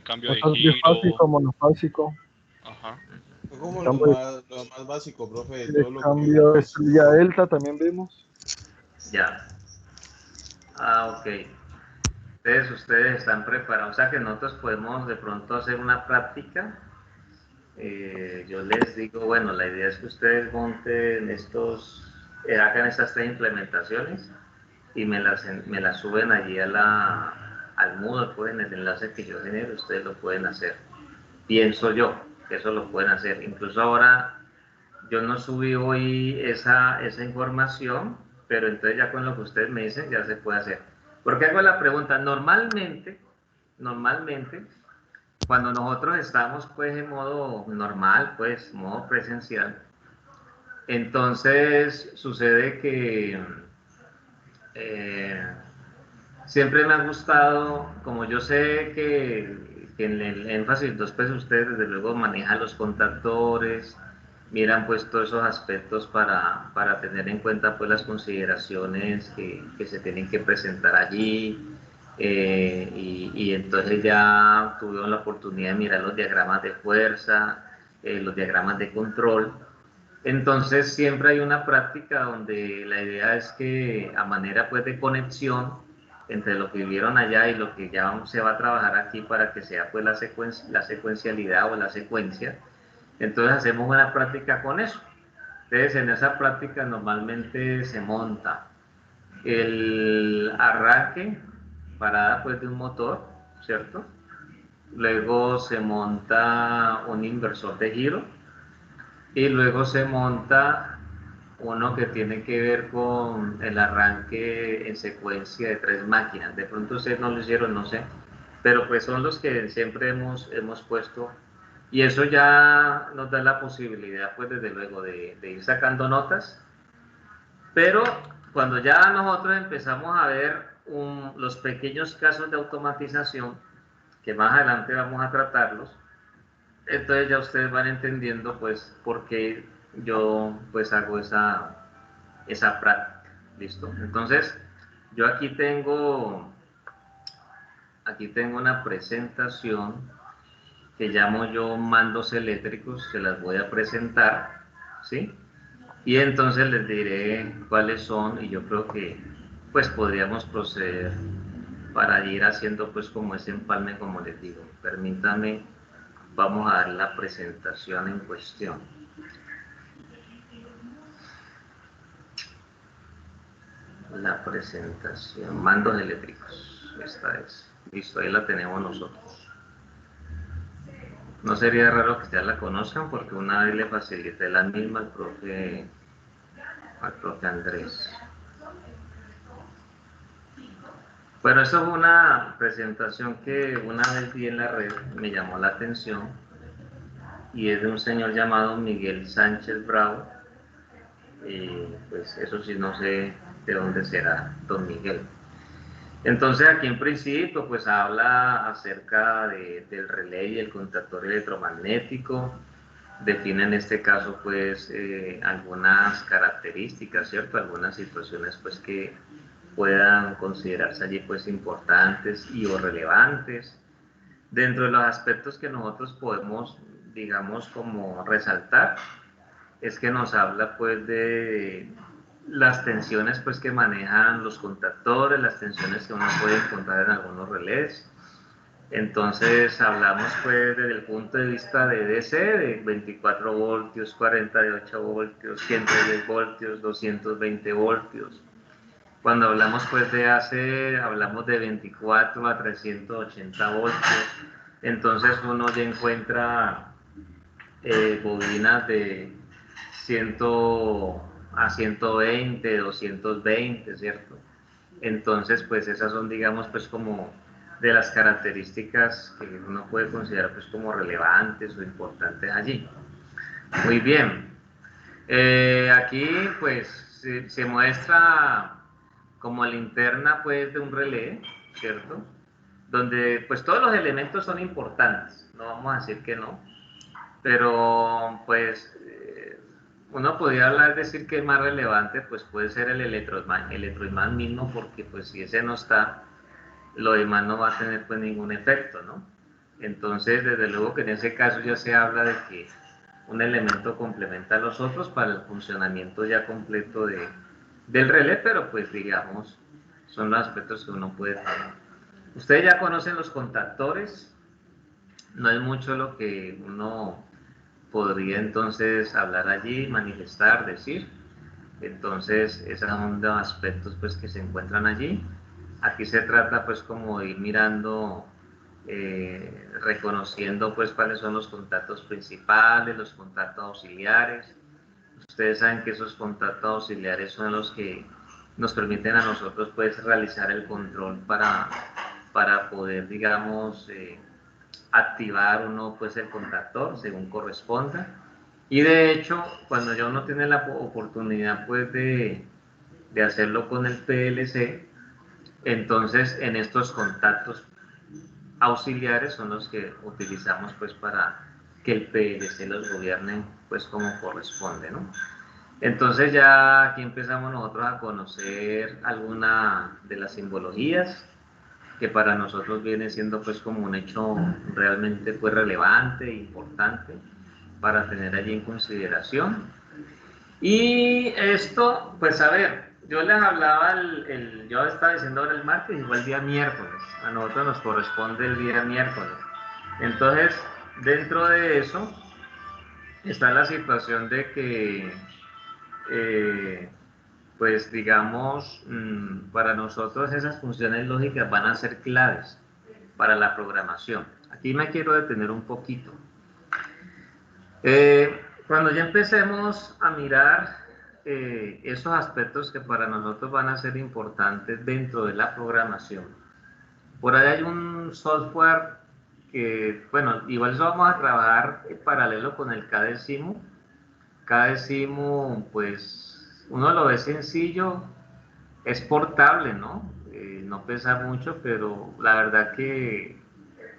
cambio de giro. Básico, monofásico. Ajá. Fue como lo más básico, profe, de todo lo cambio de estrella delta también vimos. Ya. Ok. Entonces ustedes están preparados, o sea que nosotros podemos de pronto hacer una práctica. Yo les digo, bueno, la idea es que ustedes monten hagan estas 3 implementaciones y me las suben allí al Moodle, pues en el enlace que yo genero, ustedes lo pueden hacer. Pienso yo que eso lo pueden hacer. Incluso ahora yo no subí hoy esa información, pero entonces ya con lo que ustedes me dicen ya se puede hacer. Porque hago la pregunta, normalmente, cuando nosotros estamos pues en modo normal, pues modo presencial, entonces sucede que siempre me ha gustado, como yo sé que en el énfasis 2, pues ustedes desde luego manejan los contactores, miran pues todos esos aspectos para tener en cuenta pues las consideraciones que se tienen que presentar allí, y entonces ya tuvieron la oportunidad de mirar los diagramas de fuerza, los diagramas de control. Entonces siempre hay una práctica donde la idea es que a manera pues de conexión entre lo que vivieron allá y lo que ya se va a trabajar aquí para que sea pues la secuencialidad o la secuencia, entonces hacemos una práctica con eso. Entonces en esa práctica normalmente se monta el arranque, parada pues de un motor, ¿cierto? Luego se monta un inversor de giro y luego se monta uno que tiene que ver con el arranque en secuencia de 3 máquinas. De pronto ustedes no lo hicieron, no sé, pero pues son los que siempre hemos puesto, y eso ya nos da la posibilidad pues desde luego de ir sacando notas, pero cuando ya nosotros empezamos a ver los pequeños casos de automatización, que más adelante vamos a tratarlos, entonces ya ustedes van entendiendo pues por qué yo pues hago esa práctica. ¿Listo? Entonces yo aquí tengo una presentación que llamo yo mandos eléctricos, que las voy a presentar, ¿sí? Y entonces les diré cuáles son, y yo creo que pues podríamos proceder para ir haciendo pues como ese empalme, como les digo. Permítanme, vamos a dar la presentación en cuestión. La presentación, mandos eléctricos, esta es. Listo, ahí la tenemos nosotros. No sería raro que ya la conozcan, porque una vez le facilité la misma al profe Andrés. Bueno, eso fue una presentación que una vez vi en la red, me llamó la atención, y es de un señor llamado Miguel Sánchez Bravo. Pues eso sí, no sé de dónde será don Miguel. Entonces aquí en principio pues habla acerca del relé y el contactor electromagnético, define en este caso pues algunas características, ¿cierto? Algunas situaciones pues que puedan considerarse allí pues importantes y o relevantes. Dentro de los aspectos que nosotros podemos, digamos, como resaltar, es que nos habla pues de las tensiones pues que manejan los contactores, las tensiones que uno puede encontrar en algunos relés. Entonces hablamos pues desde el punto de vista de DC, de 24 voltios, 48 voltios, 110 voltios, 220 voltios. Cuando hablamos pues de AC, hablamos de 24 a 380 voltios. Entonces uno ya encuentra bobinas de 100 a 120, 220, ¿cierto? Entonces, pues esas son, digamos, pues como de las características que uno puede considerar pues como relevantes o importantes allí. Muy bien. Aquí, pues, se muestra como linterna, pues, de un relé, ¿cierto? Donde, pues, todos los elementos son importantes, no vamos a decir que no, pero, pues, uno podría hablar, decir que es más relevante, pues puede ser el electroimán mismo, porque pues si ese no está, lo demás no va a tener pues ningún efecto, ¿no? Entonces, desde luego que en ese caso ya se habla de que un elemento complementa a los otros para el funcionamiento ya completo del relé, pero pues digamos, son los aspectos que uno puede tener. Ustedes ya conocen los contactores, no es mucho lo que uno podría entonces hablar allí, manifestar, decir. Entonces, esos son los aspectos pues que se encuentran allí. Aquí se trata pues como de ir mirando, reconociendo pues cuáles son los contactos principales, los contactos auxiliares, Ustedes saben que esos contactos auxiliares son los que nos permiten a nosotros pues realizar el control para poder, digamos, activar uno pues el contactor según corresponda. Y de hecho, cuando ya uno tiene la oportunidad pues de hacerlo con el PLC, entonces en estos contactos auxiliares son los que utilizamos pues para que el PLC los gobierne pues como corresponde, ¿no? Entonces ya aquí empezamos nosotros a conocer alguna de las simbologías que para nosotros viene siendo pues como un hecho realmente pues relevante e importante para tener allí en consideración. Y esto, pues a ver, yo les hablaba, yo estaba diciendo ahora el martes y fue el día miércoles, a nosotros nos corresponde el día miércoles. Entonces, dentro de eso está la situación de que pues digamos, para nosotros esas funciones lógicas van a ser claves para la programación. Aquí me quiero detener un poquito. Cuando ya empecemos a mirar esos aspectos que para nosotros van a ser importantes dentro de la programación, por ahí hay un software que, bueno, igual eso vamos a trabajar en paralelo con el KDCIMU. KDCIMU, pues, uno lo ve sencillo, es portable, ¿no? No pesa mucho, pero la verdad que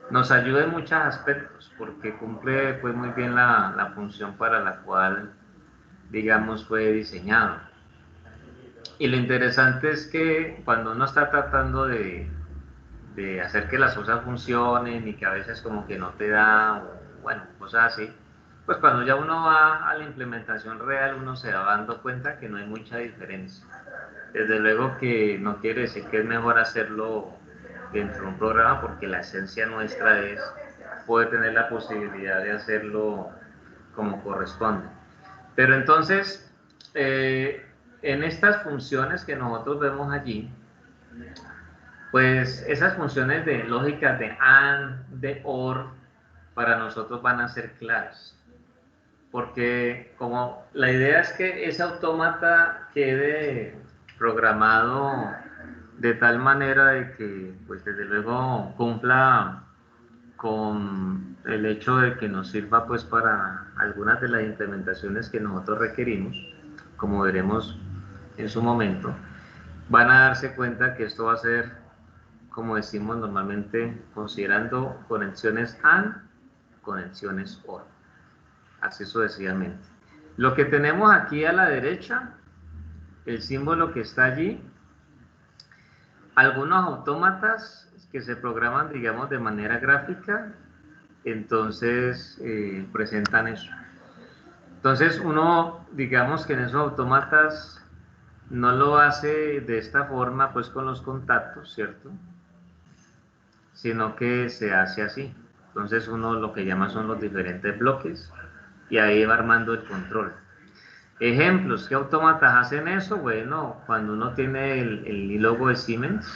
nos ayuda en muchos aspectos, porque cumple pues muy bien la función para la cual, digamos, fue diseñado. Y lo interesante es que cuando uno está tratando de hacer que las cosas funcionen y que a veces como que no te da, o, bueno, cosas así, pues cuando ya uno va a la implementación real, uno se va dando cuenta que no hay mucha diferencia. Desde luego que no quiere decir que es mejor hacerlo dentro de un programa, porque la esencia nuestra es poder tener la posibilidad de hacerlo como corresponde. Pero entonces, en estas funciones que nosotros vemos allí, pues esas funciones de lógica de AND, de OR, para nosotros van a ser claves. Porque como la idea es que ese autómata quede programado de tal manera de que, pues desde luego, cumpla con el hecho de que nos sirva pues para algunas de las implementaciones que nosotros requerimos, como veremos en su momento, van a darse cuenta que esto va a ser, como decimos normalmente, considerando conexiones AND, conexiones OR, así sucesivamente. Lo que tenemos aquí a la derecha, el símbolo que está allí, algunos autómatas que se programan, digamos, de manera gráfica, entonces presentan eso. Entonces uno, digamos que en esos autómatas no lo hace de esta forma, pues con los contactos, ¿cierto? Sino que se hace así. Entonces uno lo que llama son los diferentes bloques y ahí va armando el control. Ejemplos, ¿qué autómatas hacen eso? Bueno, cuando uno tiene el logo de Siemens,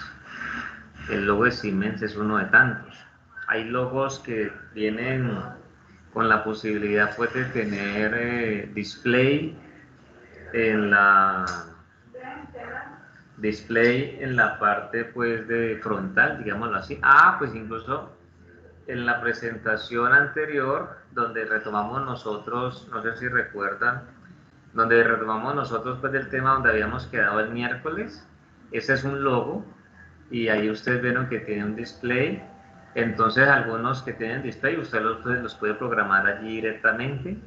el logo de Siemens es uno de tantos. Hay logos que vienen con la posibilidad pues, de tener display en la parte pues de frontal, digámoslo así. Pues incluso en la presentación anterior, donde retomamos nosotros, no sé si recuerdan, donde retomamos nosotros pues del tema donde habíamos quedado el miércoles, ese es un logo y ahí ustedes vieron que tiene un display. Entonces algunos que tienen display usted los puede programar allí directamente,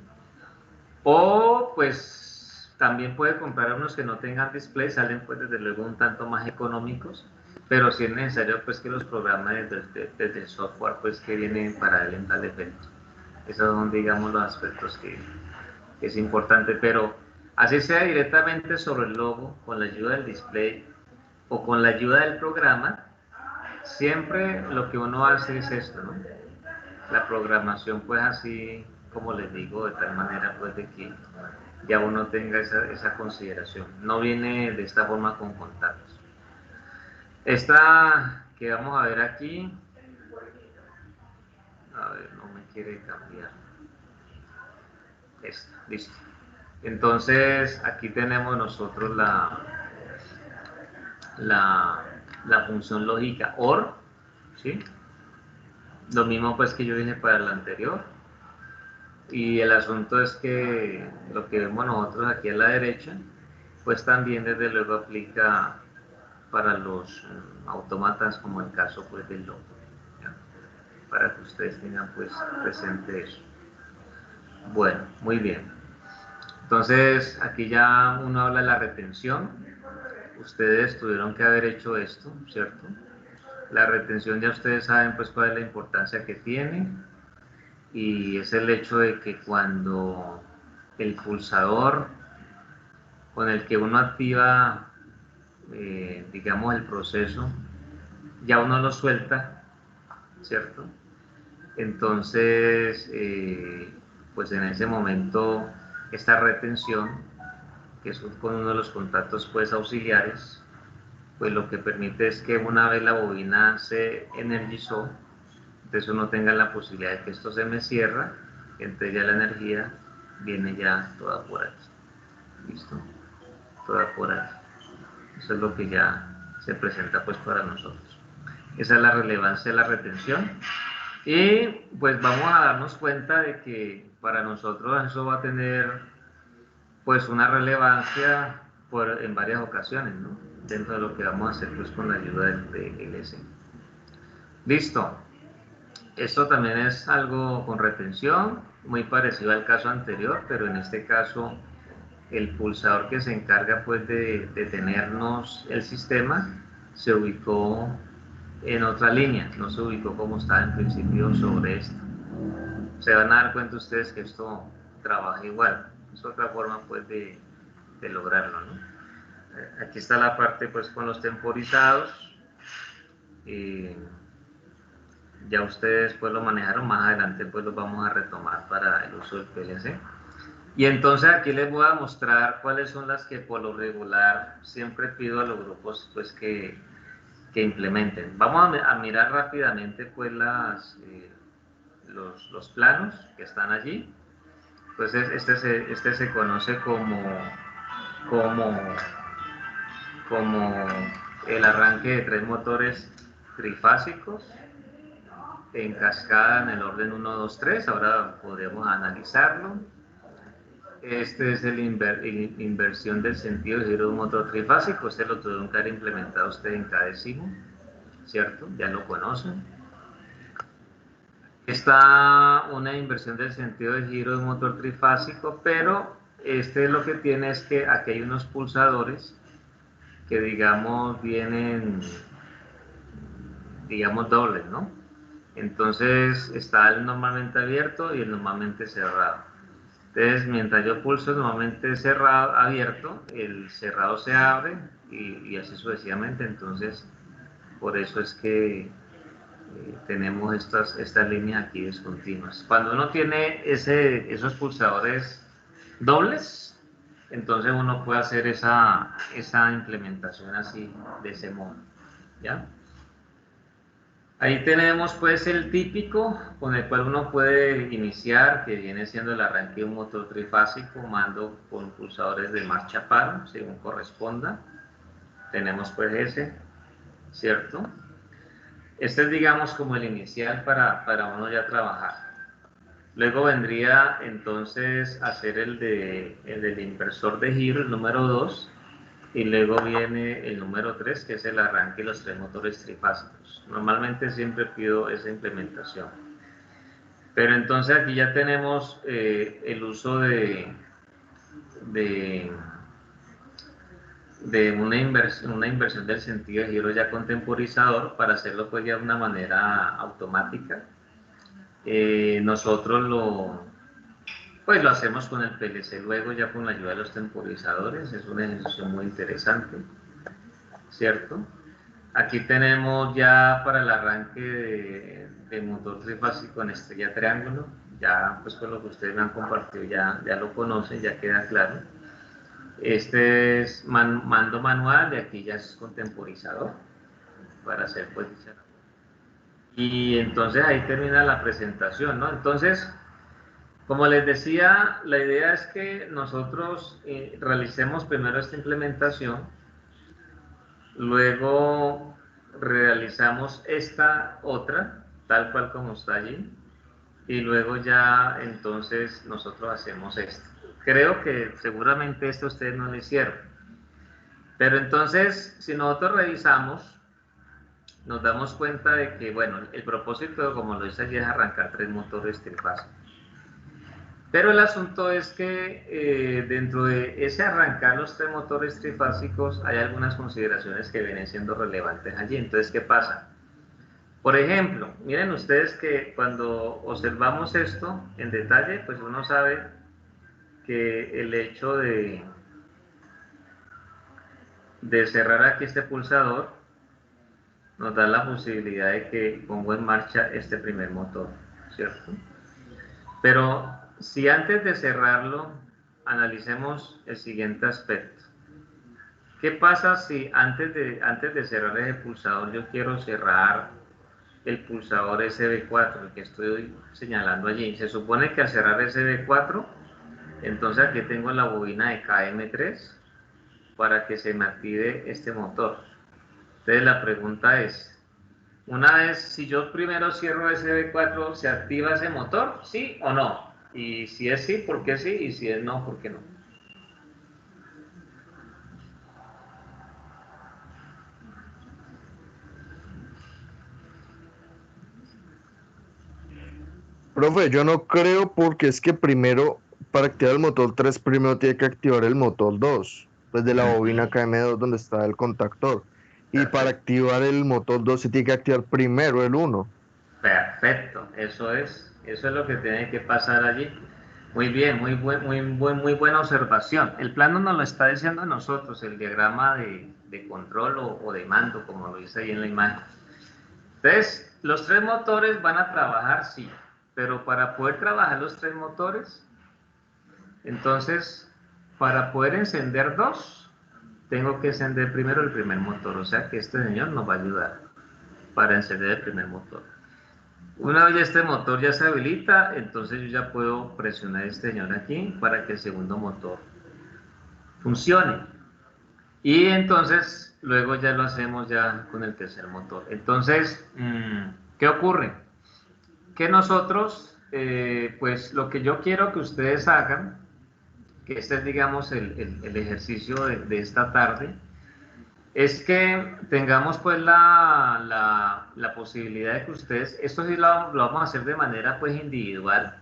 o pues también puede comprar unos que no tengan display, salen pues desde luego un tanto más económicos, pero si es necesario pues que los programe desde el software pues que viene para él en tal efecto. Esos son digamos los aspectos que es importante, pero así sea directamente sobre el logo, con la ayuda del display o con la ayuda del programa, siempre lo que uno hace es esto, ¿no? La programación pues así, como les digo, de tal manera pues de que ya uno tenga esa consideración. No viene de esta forma con contactos. Esta que vamos a ver aquí, a ver, no me quiere cambiar. Esta, listo. Entonces, aquí tenemos nosotros la función lógica OR, ¿sí? Lo mismo pues que yo dije para el anterior. Y el asunto es que lo que vemos nosotros aquí a la derecha, pues también desde luego aplica para los autómatas, como el caso pues del logo, ¿ya? Para que ustedes tengan pues presente eso. Bueno, muy bien. Entonces, aquí ya uno habla de la retención. Ustedes tuvieron que haber hecho esto, ¿cierto? La retención ya ustedes saben pues cuál es la importancia que tiene, y es el hecho de que cuando el pulsador con el que uno activa, digamos, el proceso, ya uno lo suelta, ¿cierto? Entonces, pues en ese momento, esta retención, que es con uno de los contactos pues auxiliares, pues lo que permite es que una vez la bobina se energizó, entonces uno tenga la posibilidad de que esto se me cierra, entonces ya la energía viene ya toda por aquí, ¿listo? Toda por ahí. Eso es lo que ya se presenta pues para nosotros. Esa es la relevancia de la retención. Y pues vamos a darnos cuenta de que para nosotros eso va a tener pues una relevancia en varias ocasiones, ¿no? Dentro de lo que vamos a hacer pues con la ayuda del LC. Listo. Esto también es algo con retención, muy parecido al caso anterior, pero en este caso el pulsador que se encarga pues de detenernos el sistema se ubicó en otra línea, no se ubicó como estaba en principio sobre esto. Se van a dar cuenta ustedes que esto trabaja igual, es otra forma pues de lograrlo, ¿no? Aquí está la parte pues con los temporizados. Ya ustedes pues lo manejaron, más adelante pues lo vamos a retomar para el uso del PLC. Y entonces aquí les voy a mostrar cuáles son las que por lo regular siempre pido a los grupos pues que implementen. Vamos a mirar rápidamente pues los planos que están allí. Pues este se conoce como el arranque de 3 motores trifásicos en cascada en el orden 1, 2, 3. Ahora podemos analizarlo. Este es inversión del sentido de giro de un motor trifásico. Este lo tuvieron que haber implementado usted en cada décimo, ¿cierto? Ya lo conocen. Está una inversión del sentido de giro de un motor trifásico, pero este lo que tiene es que aquí hay unos pulsadores que digamos vienen, digamos, dobles, ¿no? Entonces está el normalmente abierto y el normalmente cerrado. Entonces, mientras yo pulso el normalmente cerrado, abierto, el cerrado se abre y así sucesivamente. Entonces, por eso es que tenemos estas líneas aquí discontinuas. Cuando uno tiene esos pulsadores dobles, entonces uno puede hacer esa implementación así, de ese modo, ¿ya? Ahí tenemos pues el típico con el cual uno puede iniciar, que viene siendo el arranque de un motor trifásico, mando con pulsadores de marcha paro, según corresponda. Tenemos pues ese, ¿cierto? Este es digamos como el inicial para uno ya trabajar. Luego vendría entonces a hacer el del inversor de giro, el número 2. Y luego viene el número 3, que es el arranque de los 3 motores trifásicos. Normalmente siempre pido esa implementación. Pero entonces aquí ya tenemos el uso de una inversión del sentido de giro ya con temporizador para hacerlo pues ya de una manera automática. Nosotros lo hacemos con el PLC luego ya con la ayuda de los temporizadores. Es un ejercicio muy interesante, ¿cierto? Aquí tenemos ya para el arranque de motor trifásico en estrella triángulo. Ya pues con lo que ustedes me han compartido ya lo conocen, ya queda claro. Este es mando manual, y aquí ya es con temporizador para hacer pues. Y entonces ahí termina la presentación, ¿no? Entonces Como les decía, la idea es que nosotros realicemos primero esta implementación, luego realizamos esta otra, tal cual como está allí, y luego ya entonces nosotros hacemos esto. Creo que seguramente esto ustedes no lo hicieron. Pero entonces, si nosotros revisamos, nos damos cuenta de que, bueno, el propósito, como lo dice allí, es arrancar 3 motores trifásicos. Pero el asunto es que dentro de ese arrancar los 3 motores trifásicos hay algunas consideraciones que vienen siendo relevantes allí. Entonces, ¿qué pasa? Por ejemplo, miren ustedes que cuando observamos esto en detalle, pues uno sabe que el hecho de cerrar aquí este pulsador nos da la posibilidad de que pongo en marcha este primer motor, ¿cierto? Pero si antes de cerrarlo analicemos el siguiente aspecto. ¿Qué pasa si antes de cerrar ese pulsador yo quiero cerrar el pulsador SB4, el que estoy señalando allí? Se supone que al cerrar SB4, entonces aquí tengo la bobina de KM3 para que se me active este motor. Entonces la pregunta es, una vez, si yo primero cierro SB4, ¿se activa ese motor? ¿Sí o no? Y si es sí, ¿por qué sí? Y si es no, ¿por qué no? Profe, yo no creo porque es que primero, para activar el motor 3, primero tiene que activar el motor 2, desde la bobina KM2 donde está el contactor. Y para activar el motor 2 se tiene que activar primero el 1. Perfecto, eso es lo que tiene que pasar allí. Muy bien, muy buena observación. El plano nos lo está diciendo a nosotros, el diagrama de control o de mando, como lo dice ahí en la imagen. Entonces, los 3 motores van a trabajar, sí, pero para poder trabajar los 3 motores, entonces, para poder encender 2, tengo que encender primero el primer motor, o sea que este señor nos va a ayudar para encender el primer motor. Una vez este motor ya se habilita, entonces yo ya puedo presionar este señor aquí para que el segundo motor funcione. Y entonces, luego ya lo hacemos ya con el tercer motor. Entonces, ¿qué ocurre? Que nosotros, pues lo que yo quiero que ustedes hagan, que este es, digamos, el ejercicio de esta tarde, es que tengamos pues la posibilidad de que ustedes, esto sí lo vamos a hacer de manera pues individual,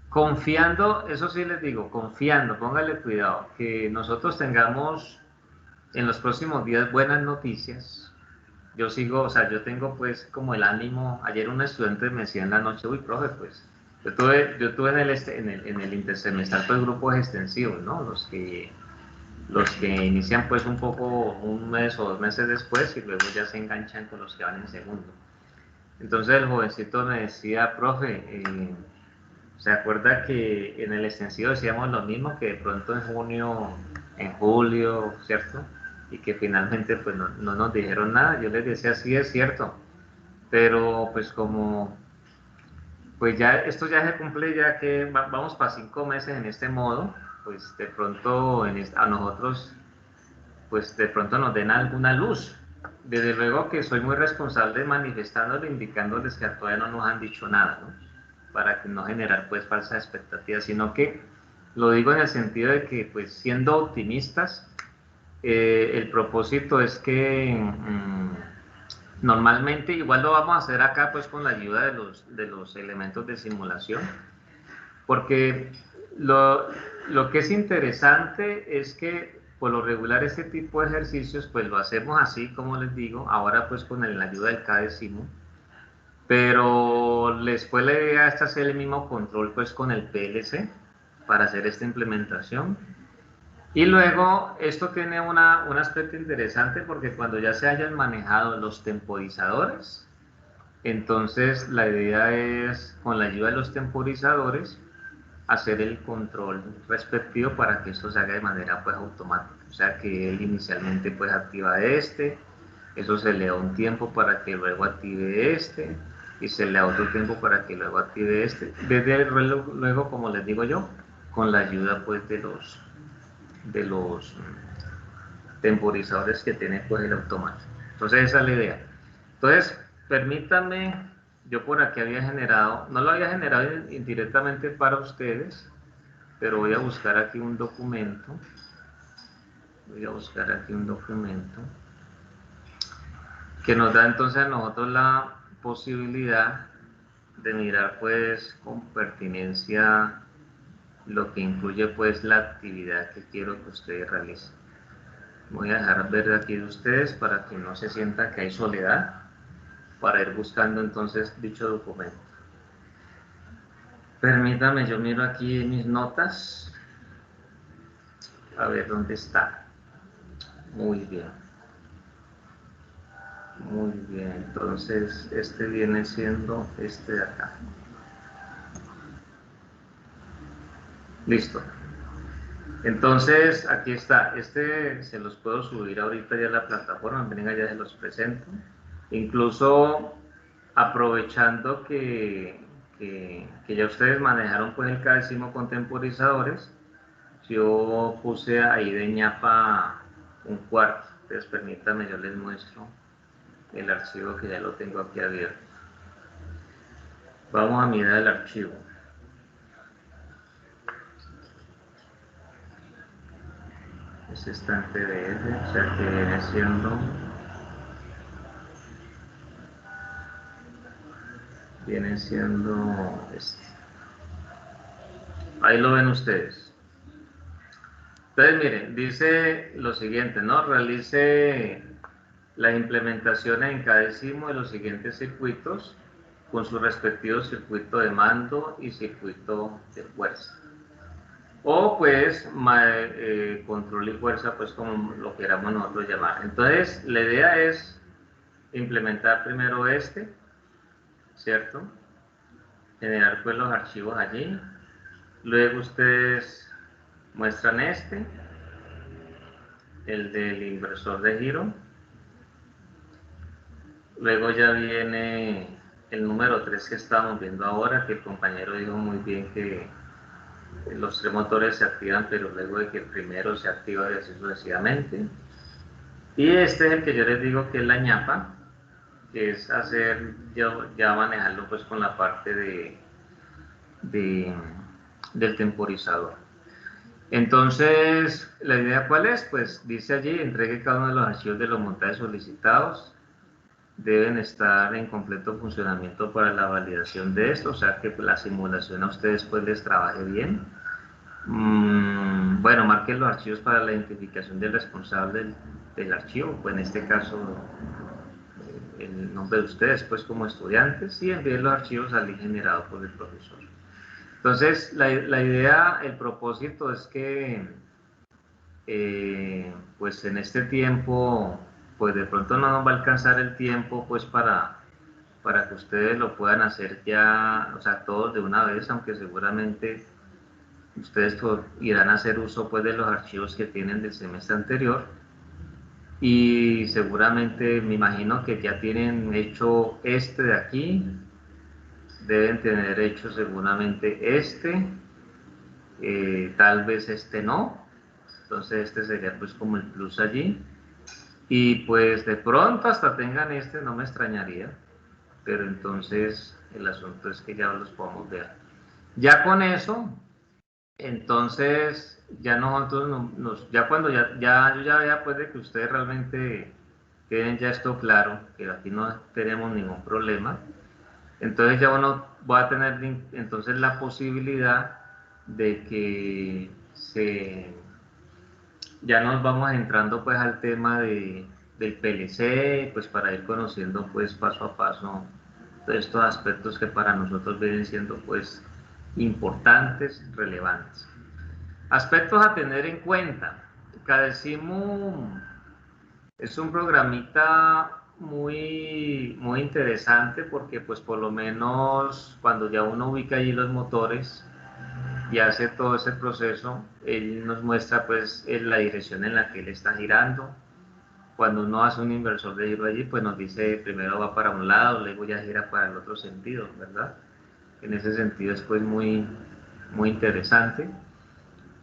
confiando, eso sí les digo, confiando, póngale cuidado, que nosotros tengamos en los próximos días buenas noticias. Yo sigo, o sea, yo tengo pues como el ánimo. Ayer un estudiante me decía en la noche, uy, profe, pues yo tuve en el intersemestral pues grupos extensivos, ¿no? Los que inician pues un poco, un mes o 2 meses después, y luego ya se enganchan con los que van en segundo. Entonces el jovencito me decía, profe, ¿se acuerda que en el extensivo decíamos lo mismo, que de pronto en junio, en julio, ¿cierto? Y que finalmente pues no nos dijeron nada? Yo les decía, sí, es cierto, pero pues como pues ya esto ya se cumple, ya que vamos para 5 meses en este modo, pues de pronto a nosotros pues de pronto nos den alguna luz. Desde luego que soy muy responsable manifestándolo, indicándoles que todavía no nos han dicho nada, ¿no? Para que no generar pues falsas expectativas, sino que lo digo en el sentido de que pues siendo optimistas, el propósito es que normalmente, igual lo vamos a hacer acá pues con la ayuda de los elementos de simulación, porque lo que es interesante es que por lo regular este tipo de ejercicios pues lo hacemos así como les digo, ahora pues con la ayuda del K-Decimal, pero después la idea es hacer el mismo control pues con el PLC para hacer esta implementación. Y luego esto tiene un aspecto interesante, porque cuando ya se hayan manejado los temporizadores, entonces la idea es, con la ayuda de los temporizadores, hacer el control respectivo para que esto se haga de manera pues automática. O sea que él inicialmente pues activa eso se le da un tiempo para que luego active y se le da otro tiempo para que luego active este. Desde luego, como les digo yo, con la ayuda pues de los temporizadores que tiene pues el automático. Entonces esa es la idea. Entonces, permítanme, yo por aquí había generado, no lo había generado indirectamente para ustedes, pero voy a buscar aquí un documento. Que nos da entonces a nosotros la posibilidad de mirar pues con pertinencia lo que incluye pues la actividad que quiero que ustedes realicen. Voy a dejar ver de aquí de ustedes para que no se sienta que hay soledad, para ir buscando entonces dicho documento. Permítanme, yo miro aquí en mis notas, a ver dónde está. Muy bien, entonces este viene siendo este de acá. Listo. Entonces, aquí está. Este se los puedo subir ahorita ya a la plataforma. Venga, ya se los presento. Incluso aprovechando que ya ustedes manejaron pues el cadécimo con temporizadores, yo puse ahí de ñapa un cuarto. Entonces, permítanme, yo les muestro el archivo que ya lo tengo aquí abierto. Vamos a mirar el archivo. Es estante PDF, o sea que viene siendo este. Ahí lo ven ustedes. Entonces miren, dice lo siguiente, ¿no? Realice las implementaciones en cada décimo de los siguientes circuitos con su respectivo circuito de mando y circuito de fuerza. O pues control y fuerza, pues como lo queramos nosotros llamar. Entonces la idea es implementar primero este, ¿cierto? Generar pues los archivos allí. Luego ustedes muestran este, el del inversor de giro. Luego ya viene el número 3 que estamos viendo ahora, que el compañero dijo muy bien que los 3 motores se activan, pero luego de que el primero se activa y así sucesivamente. Y este es el que yo les digo que es la ñapa, que es hacer, ya manejarlo pues con la parte del temporizador. Entonces, ¿la idea cuál es? Pues dice allí, entregue cada uno de los archivos de los montajes solicitados, deben estar en completo funcionamiento para la validación de esto, o sea que la simulación a ustedes pues les trabaje bien. Bueno, marquen los archivos para la identificación del responsable del archivo, pues en este caso el nombre de ustedes pues como estudiantes, y envíen los archivos al link generado por el profesor. Entonces la idea, el propósito es que pues en este tiempo pues de pronto no nos va a alcanzar el tiempo pues para que ustedes lo puedan hacer ya, o sea, todos de una vez, aunque seguramente ustedes irán a hacer uso pues de los archivos que tienen del semestre anterior, y seguramente me imagino que ya tienen hecho este de aquí, deben tener hecho seguramente este, tal vez este no, entonces este sería pues como el plus allí, y pues de pronto hasta tengan este, no me extrañaría, pero entonces el asunto es que ya los podamos ver. Ya con eso, entonces ya nosotros ya cuando yo ya vea pues de que ustedes realmente queden ya esto claro, que aquí no tenemos ningún problema, entonces ya uno va a tener entonces la posibilidad de que ya nos vamos entrando pues al tema del PLC, pues para ir conociendo pues paso a paso todos estos aspectos que para nosotros vienen siendo pues importantes, relevantes. Aspectos a tener en cuenta. Cadecimu es un programita muy interesante porque pues por lo menos cuando ya uno ubica allí los motores y hace todo ese proceso, él nos muestra pues la dirección en la que él está girando, cuando uno hace un inversor de giro allí, pues nos dice primero va para un lado, luego ya gira para el otro sentido, ¿verdad? En ese sentido es pues muy interesante.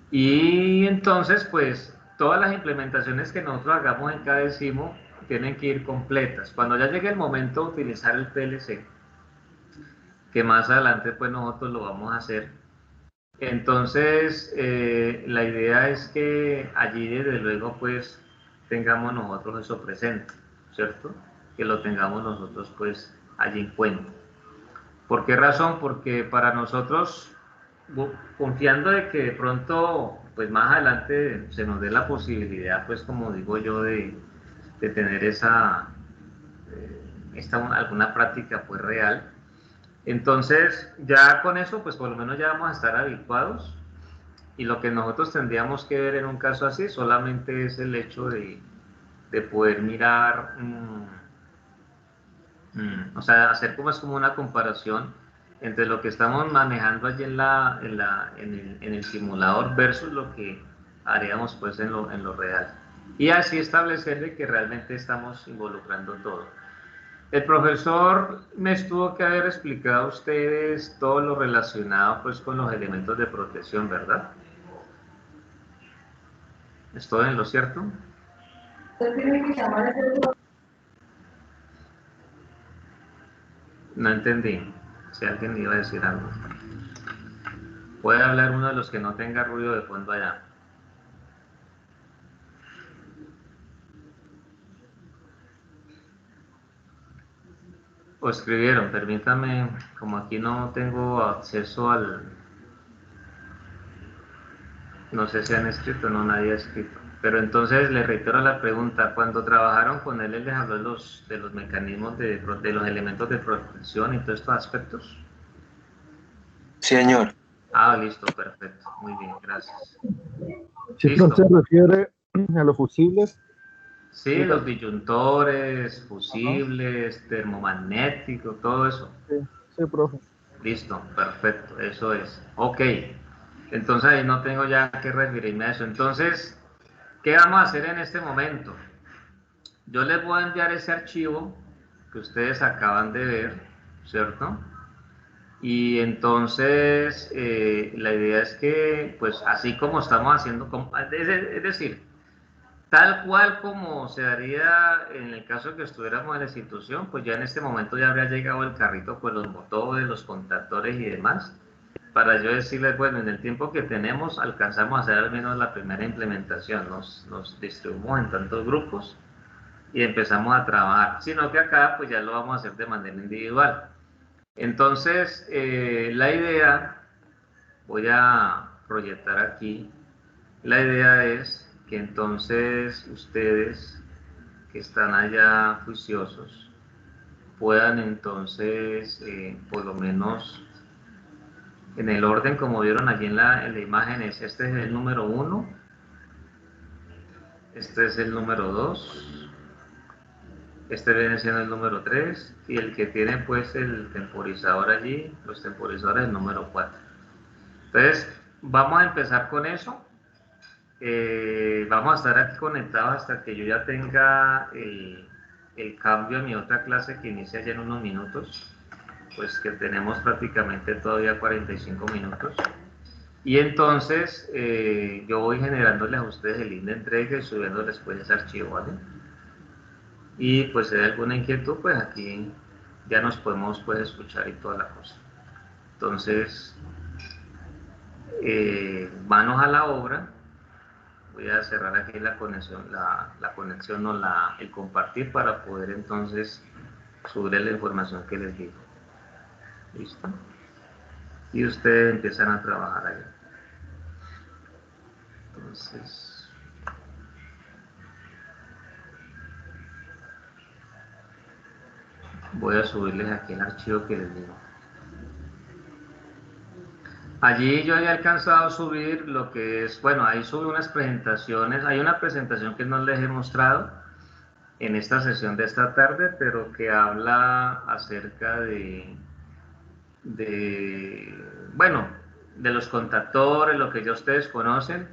Y entonces, pues, todas las implementaciones que nosotros hagamos en cada décimo tienen que ir completas. Cuando ya llegue el momento de utilizar el PLC, que más adelante pues nosotros lo vamos a hacer, entonces la idea es que allí desde luego pues tengamos nosotros eso presente, ¿cierto? Que lo tengamos nosotros pues allí en cuenta. ¿Por qué razón? Porque para nosotros, confiando de que de pronto, pues más adelante se nos dé la posibilidad, pues como digo yo, de tener alguna práctica pues real. Entonces, ya con eso, pues por lo menos ya vamos a estar habituados, y lo que nosotros tendríamos que ver en un caso así solamente es el hecho de poder mirar, o sea, hacer como una comparación entre lo que estamos manejando allí en el simulador versus lo que haríamos pues en lo real. Y así establecerle que realmente estamos involucrando todo. El profesor me tuvo que haber explicado a ustedes todo lo relacionado pues con los elementos de protección, ¿verdad? ¿Estoy en lo cierto? No entendí. Si alguien iba a decir algo. Puede hablar uno de los que no tenga ruido de fondo allá. O escribieron, permítame, como aquí no tengo acceso al... No sé si han escrito, no, nadie ha escrito. Pero entonces le reitero la pregunta, cuando trabajaron con él les habló de los mecanismos de los elementos de protección y todos estos aspectos. Sí, señor. Ah, listo, perfecto, muy bien, gracias. ¿Sí se refiere a los fusibles? Sí, los disyuntores, fusibles, termomagnéticos, todo eso. Sí, profe. Listo, perfecto, eso es. Ok, entonces ahí no tengo ya que referirme a eso. Entonces, ¿qué vamos a hacer en este momento? Yo les voy a enviar ese archivo que ustedes acaban de ver, ¿cierto? Y entonces la idea es que, pues así como estamos haciendo, es decir, tal cual como se daría en el caso de que estuviéramos en la institución, pues ya en este momento ya habría llegado el carrito con los motores, los contactores y demás, para yo decirles, bueno, en el tiempo que tenemos alcanzamos a hacer al menos la primera implementación, nos distribuimos en tantos grupos y empezamos a trabajar, sino que acá pues ya lo vamos a hacer de manera individual. Entonces, la idea, voy a proyectar aquí, la idea es que entonces ustedes que están allá juiciosos puedan entonces, por lo menos en el orden como vieron allí en la imagen, este es el número 1, este es el número 2, este viene siendo el número 3 y el que tiene pues el temporizador allí, los temporizadores, el número 4. Entonces, vamos a empezar con eso. Vamos a estar aquí conectados hasta que yo ya tenga el cambio a mi otra clase que inicia ya en unos minutos, pues que tenemos prácticamente todavía 45 minutos. Y entonces yo voy generándoles a ustedes el link de entrega y subiendo después ese archivo, ¿vale? Y pues si hay alguna inquietud, pues aquí ya nos podemos pues escuchar y toda la cosa. Entonces, manos a la obra. Voy a cerrar aquí la conexión, el compartir para poder entonces subir la información que les digo. ¿Listo? Y ustedes empiezan a trabajar ahí. Entonces, voy a subirles aquí el archivo que les digo. Allí yo había alcanzado a subir lo que es, bueno, ahí subí unas presentaciones, hay una presentación que no les he mostrado en esta sesión de esta tarde, pero que habla acerca de bueno, de los contactores, lo que ya ustedes conocen.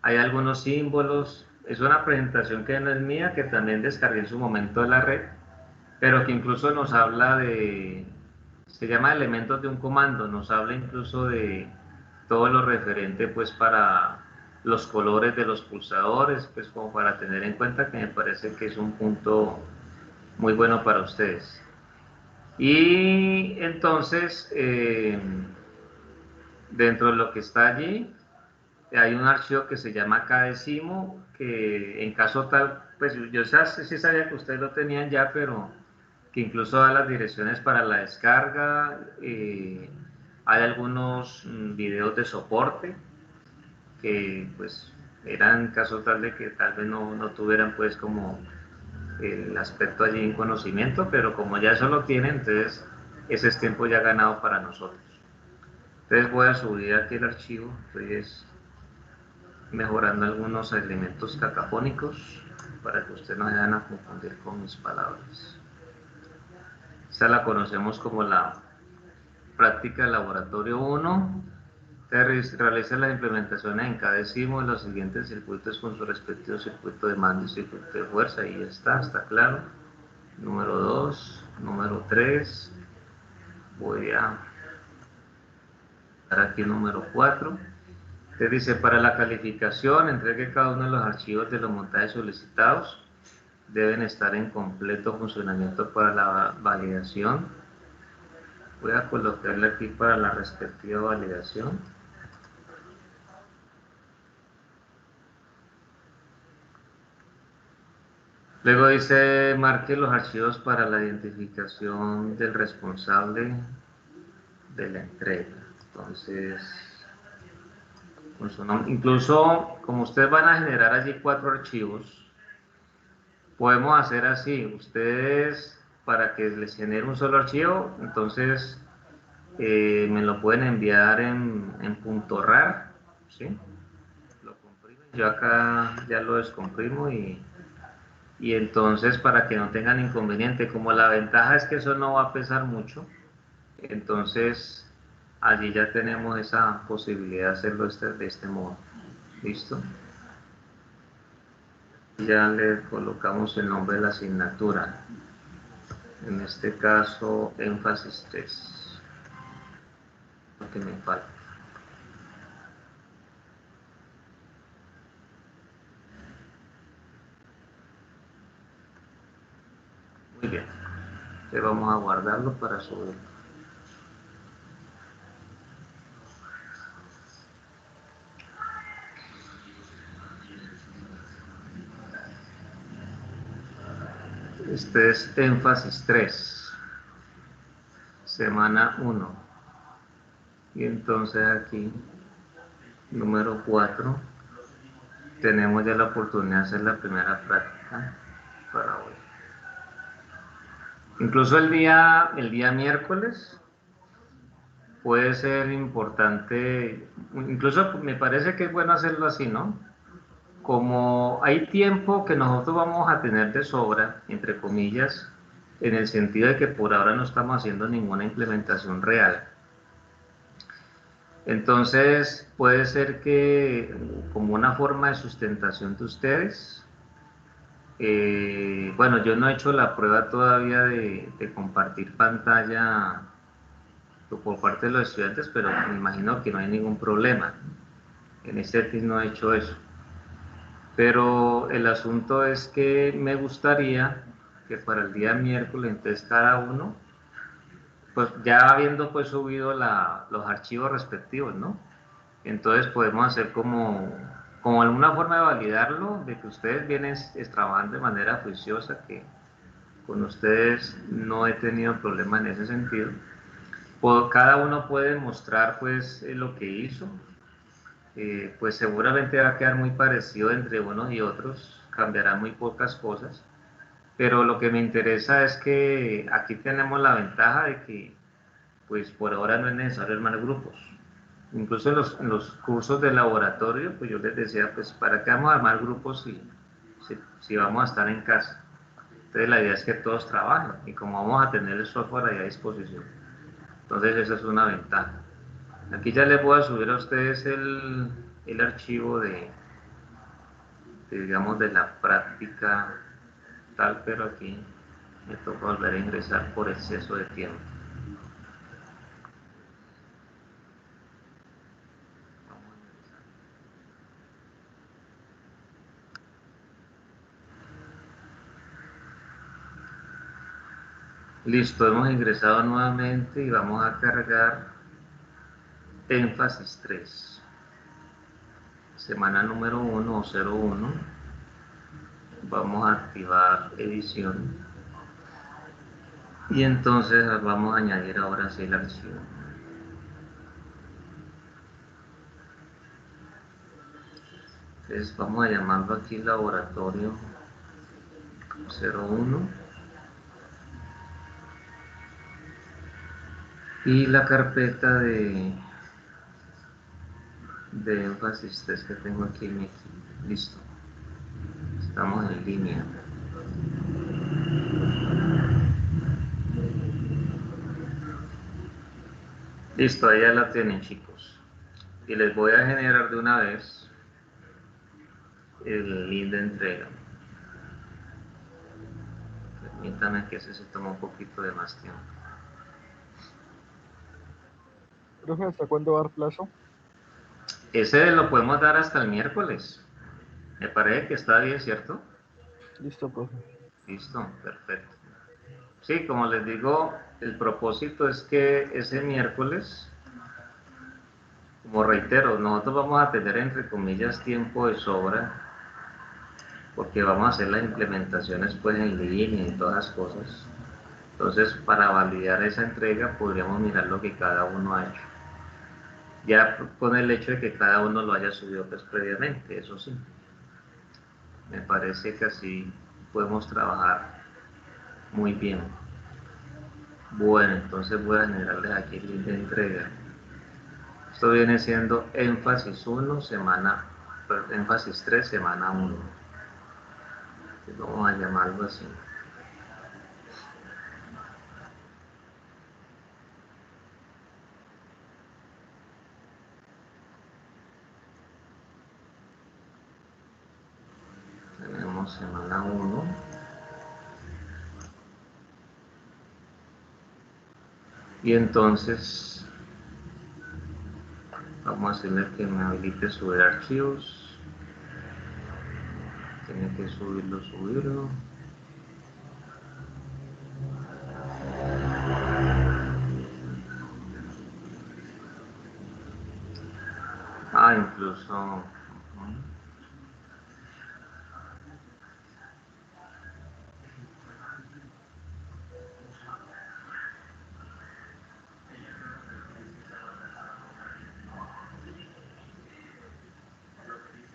Hay algunos símbolos es una presentación que no es mía, que también descargué en su momento de la red, pero que incluso nos habla de, se llama elementos de un comando, nos habla incluso de todo lo referente pues para los colores de los pulsadores, pues como para tener en cuenta, que me parece que es un punto muy bueno para ustedes. Y entonces, dentro de lo que está allí, hay un archivo que se llama Kdecimo, que en caso tal, pues yo sí sabía que ustedes lo tenían ya, pero que incluso da las direcciones para la descarga. Hay algunos videos de soporte que pues eran en caso tal de que tal vez no tuvieran pues como el aspecto allí en conocimiento, pero como ya eso lo tienen, entonces ese es tiempo ya ganado para nosotros. Entonces voy a subir aquí el archivo, entonces mejorando algunos elementos cacafónicos para que ustedes no se vayan a confundir con mis palabras. Esta la conocemos como la práctica de laboratorio 1. Realiza las implementaciones en Kdecimo de los siguientes circuitos con su respectivo circuito de mando y circuito de fuerza, y ya está claro. Número 2, número 3, voy a dar aquí número 4. Te dice, para la calificación, entregue cada uno de los archivos de los montajes solicitados. Deben estar en completo funcionamiento para la validación. Voy a colocarle aquí para la respectiva validación. Luego dice, marque los archivos para la identificación del responsable de la entrega. Entonces, con su nombre. Incluso, como ustedes van a generar allí 4 archivos, podemos hacer así. Ustedes, para que les genere un solo archivo, entonces me lo pueden enviar en .rar, ¿sí? Lo comprimen. Yo acá ya lo descomprimo y entonces, para que no tengan inconveniente, como la ventaja es que eso no va a pesar mucho, entonces allí ya tenemos esa posibilidad de hacerlo de este modo. ¿Listo? Ya le colocamos el nombre de la asignatura, en este caso énfasis 3, lo que me falta. Muy bien, entonces vamos a guardarlo para subirlo. Este es énfasis 3, semana 1. Y entonces aquí, número 4, tenemos ya la oportunidad de hacer la primera práctica para hoy. Incluso el día miércoles puede ser importante, incluso me parece que es bueno hacerlo así, ¿no? Como hay tiempo que nosotros vamos a tener de sobra, entre comillas, en el sentido de que por ahora no estamos haciendo ninguna implementación real. Entonces puede ser que como una forma de sustentación de ustedes, bueno, yo no he hecho la prueba todavía de compartir pantalla por parte de los estudiantes, pero me imagino que no hay ningún problema. En este TIS no he hecho eso. Pero el asunto es que me gustaría que para el día miércoles, entonces cada uno, pues ya habiendo pues subido los archivos respectivos, ¿no? Entonces podemos hacer como alguna forma de validarlo, de que ustedes vienen trabajando de manera juiciosa, que con ustedes no he tenido problema en ese sentido. Cada uno puede mostrar pues lo que hizo. Pues seguramente va a quedar muy parecido entre unos y otros, cambiará muy pocas cosas, pero lo que me interesa es que aquí tenemos la ventaja de que pues por ahora no es necesario armar grupos. Incluso en los cursos de laboratorio, pues yo les decía, pues ¿para qué vamos a armar grupos si vamos a estar en casa? Entonces la idea es que todos trabajen, y como vamos a tener el software ahí a disposición, entonces esa es una ventaja. Aquí ya les voy a subir a ustedes el archivo de digamos, de la práctica tal, pero aquí me toca volver a ingresar por exceso de tiempo. Listo, hemos ingresado nuevamente y vamos a cargar énfasis 3. Semana número 1 o 01. Vamos a activar edición. Y entonces vamos a añadir ahora sí el archivo. Entonces vamos a llamarlo aquí laboratorio 01. Y la carpeta de énfasis 3 que tengo aquí en mi equipo. Listo. Estamos en línea. Listo, ahí ya la tienen, chicos. Y les voy a generar de una vez el link de entrega. Permítanme que ese se toma un poquito de más tiempo. Profe, ¿hasta cuándo va a dar plazo? Ese lo podemos dar hasta el miércoles. Me parece que está bien, ¿cierto? Listo, profe. Listo, perfecto. Sí, como les digo, el propósito es que ese miércoles, como reitero, nosotros vamos a tener entre comillas tiempo de sobra, porque vamos a hacer las implementaciones pues en línea y todas las cosas. Entonces, para validar esa entrega, podríamos mirar lo que cada uno ha hecho. Ya con el hecho de que cada uno lo haya subido pues previamente, eso sí. Me parece que así podemos trabajar muy bien. Bueno, entonces voy a generarles aquí el link de entrega. Esto viene siendo énfasis 1, énfasis 3, semana 1. Vamos a llamarlo así. Tenemos semana 1. Y entonces vamos a hacerle que me habilite subir archivos. Tiene que subirlo. Incluso.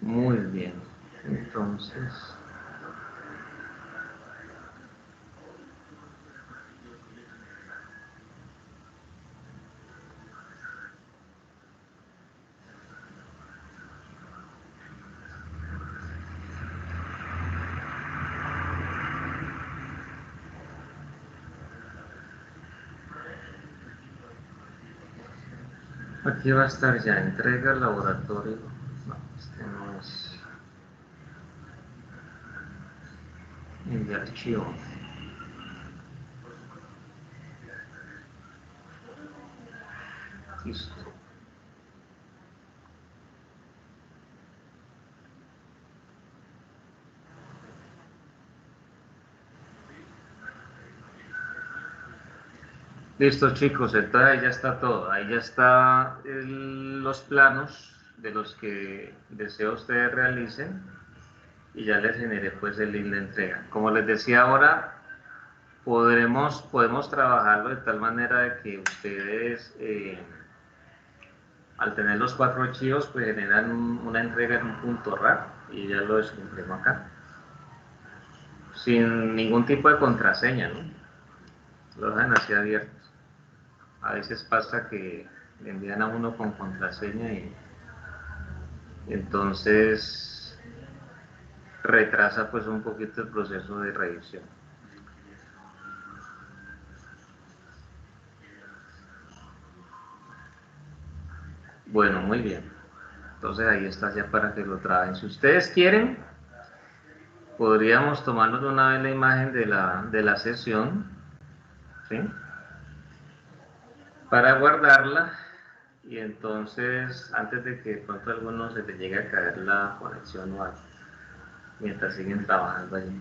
Muy bien. Entonces. Aquí va a estar ya entrega al laboratorio. No, este no es el de archivo. Listo. Listo, chicos, entonces ahí ya está todo. Ahí ya está los planos de los que deseo ustedes realicen y ya les generé pues el link de entrega. Como les decía ahora, podemos trabajarlo de tal manera de que ustedes al tener los 4 archivos pues generan una entrega en un punto RAR y ya lo descubrimos acá sin ningún tipo de contraseña, ¿no? Lo dejan así abiertos. A veces pasa que le envían a uno con contraseña y entonces retrasa pues un poquito el proceso de revisión. Bueno, muy bien. Entonces ahí está ya para que lo trabajen. Si ustedes quieren, podríamos tomarnos de una vez la imagen de la sesión, ¿sí? Para guardarla, y entonces antes de que de pronto a alguno se le llegue a caer la conexión o algo, mientras siguen trabajando allí.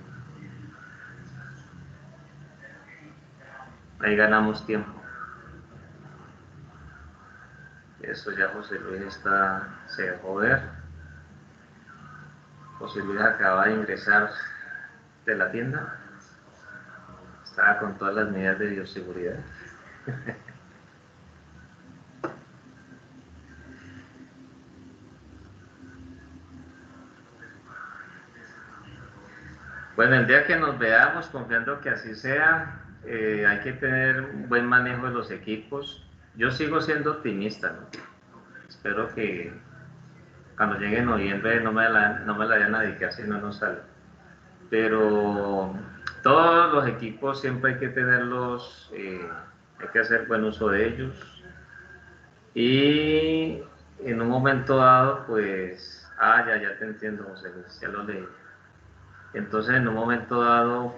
Ahí ganamos tiempo. Eso ya José Luis se dejó ver. José Luis acaba de ingresar de la tienda. Estaba con todas las medidas de bioseguridad. Bueno, el día que nos veamos, confiando que así sea, hay que tener un buen manejo de los equipos. Yo sigo siendo optimista, ¿no? Espero que cuando llegue noviembre no me la vayan a dedicar si no nos sale. Pero todos los equipos siempre hay que tenerlos, hay que hacer buen uso de ellos. Y en un momento dado, pues, ya te entiendo, José Luis, ya lo leí. Entonces, en un momento dado,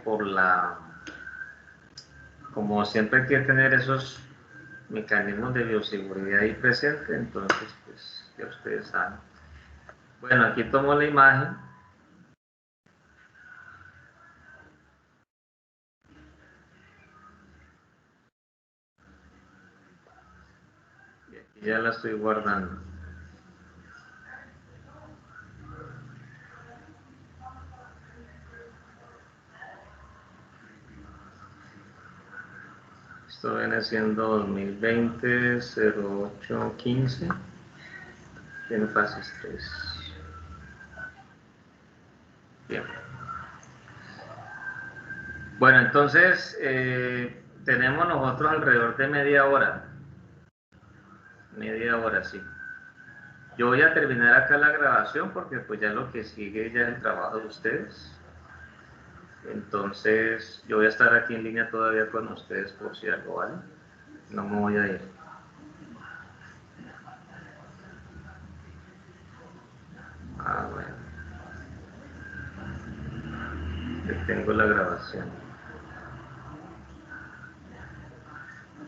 como siempre hay que tener esos mecanismos de bioseguridad ahí presentes, entonces, pues, ya ustedes saben. Bueno, aquí tomo la imagen. Y aquí ya la estoy guardando. Esto viene siendo 2020-08-15. Tiene fases 3. Bien. Bueno, entonces tenemos nosotros alrededor de media hora. Media hora, sí. Yo voy a terminar acá la grabación porque pues ya lo que sigue ya es el trabajo de ustedes. Entonces yo voy a estar aquí en línea todavía con ustedes por si algo, ¿vale? No me voy a ir. Bueno. Detengo la grabación.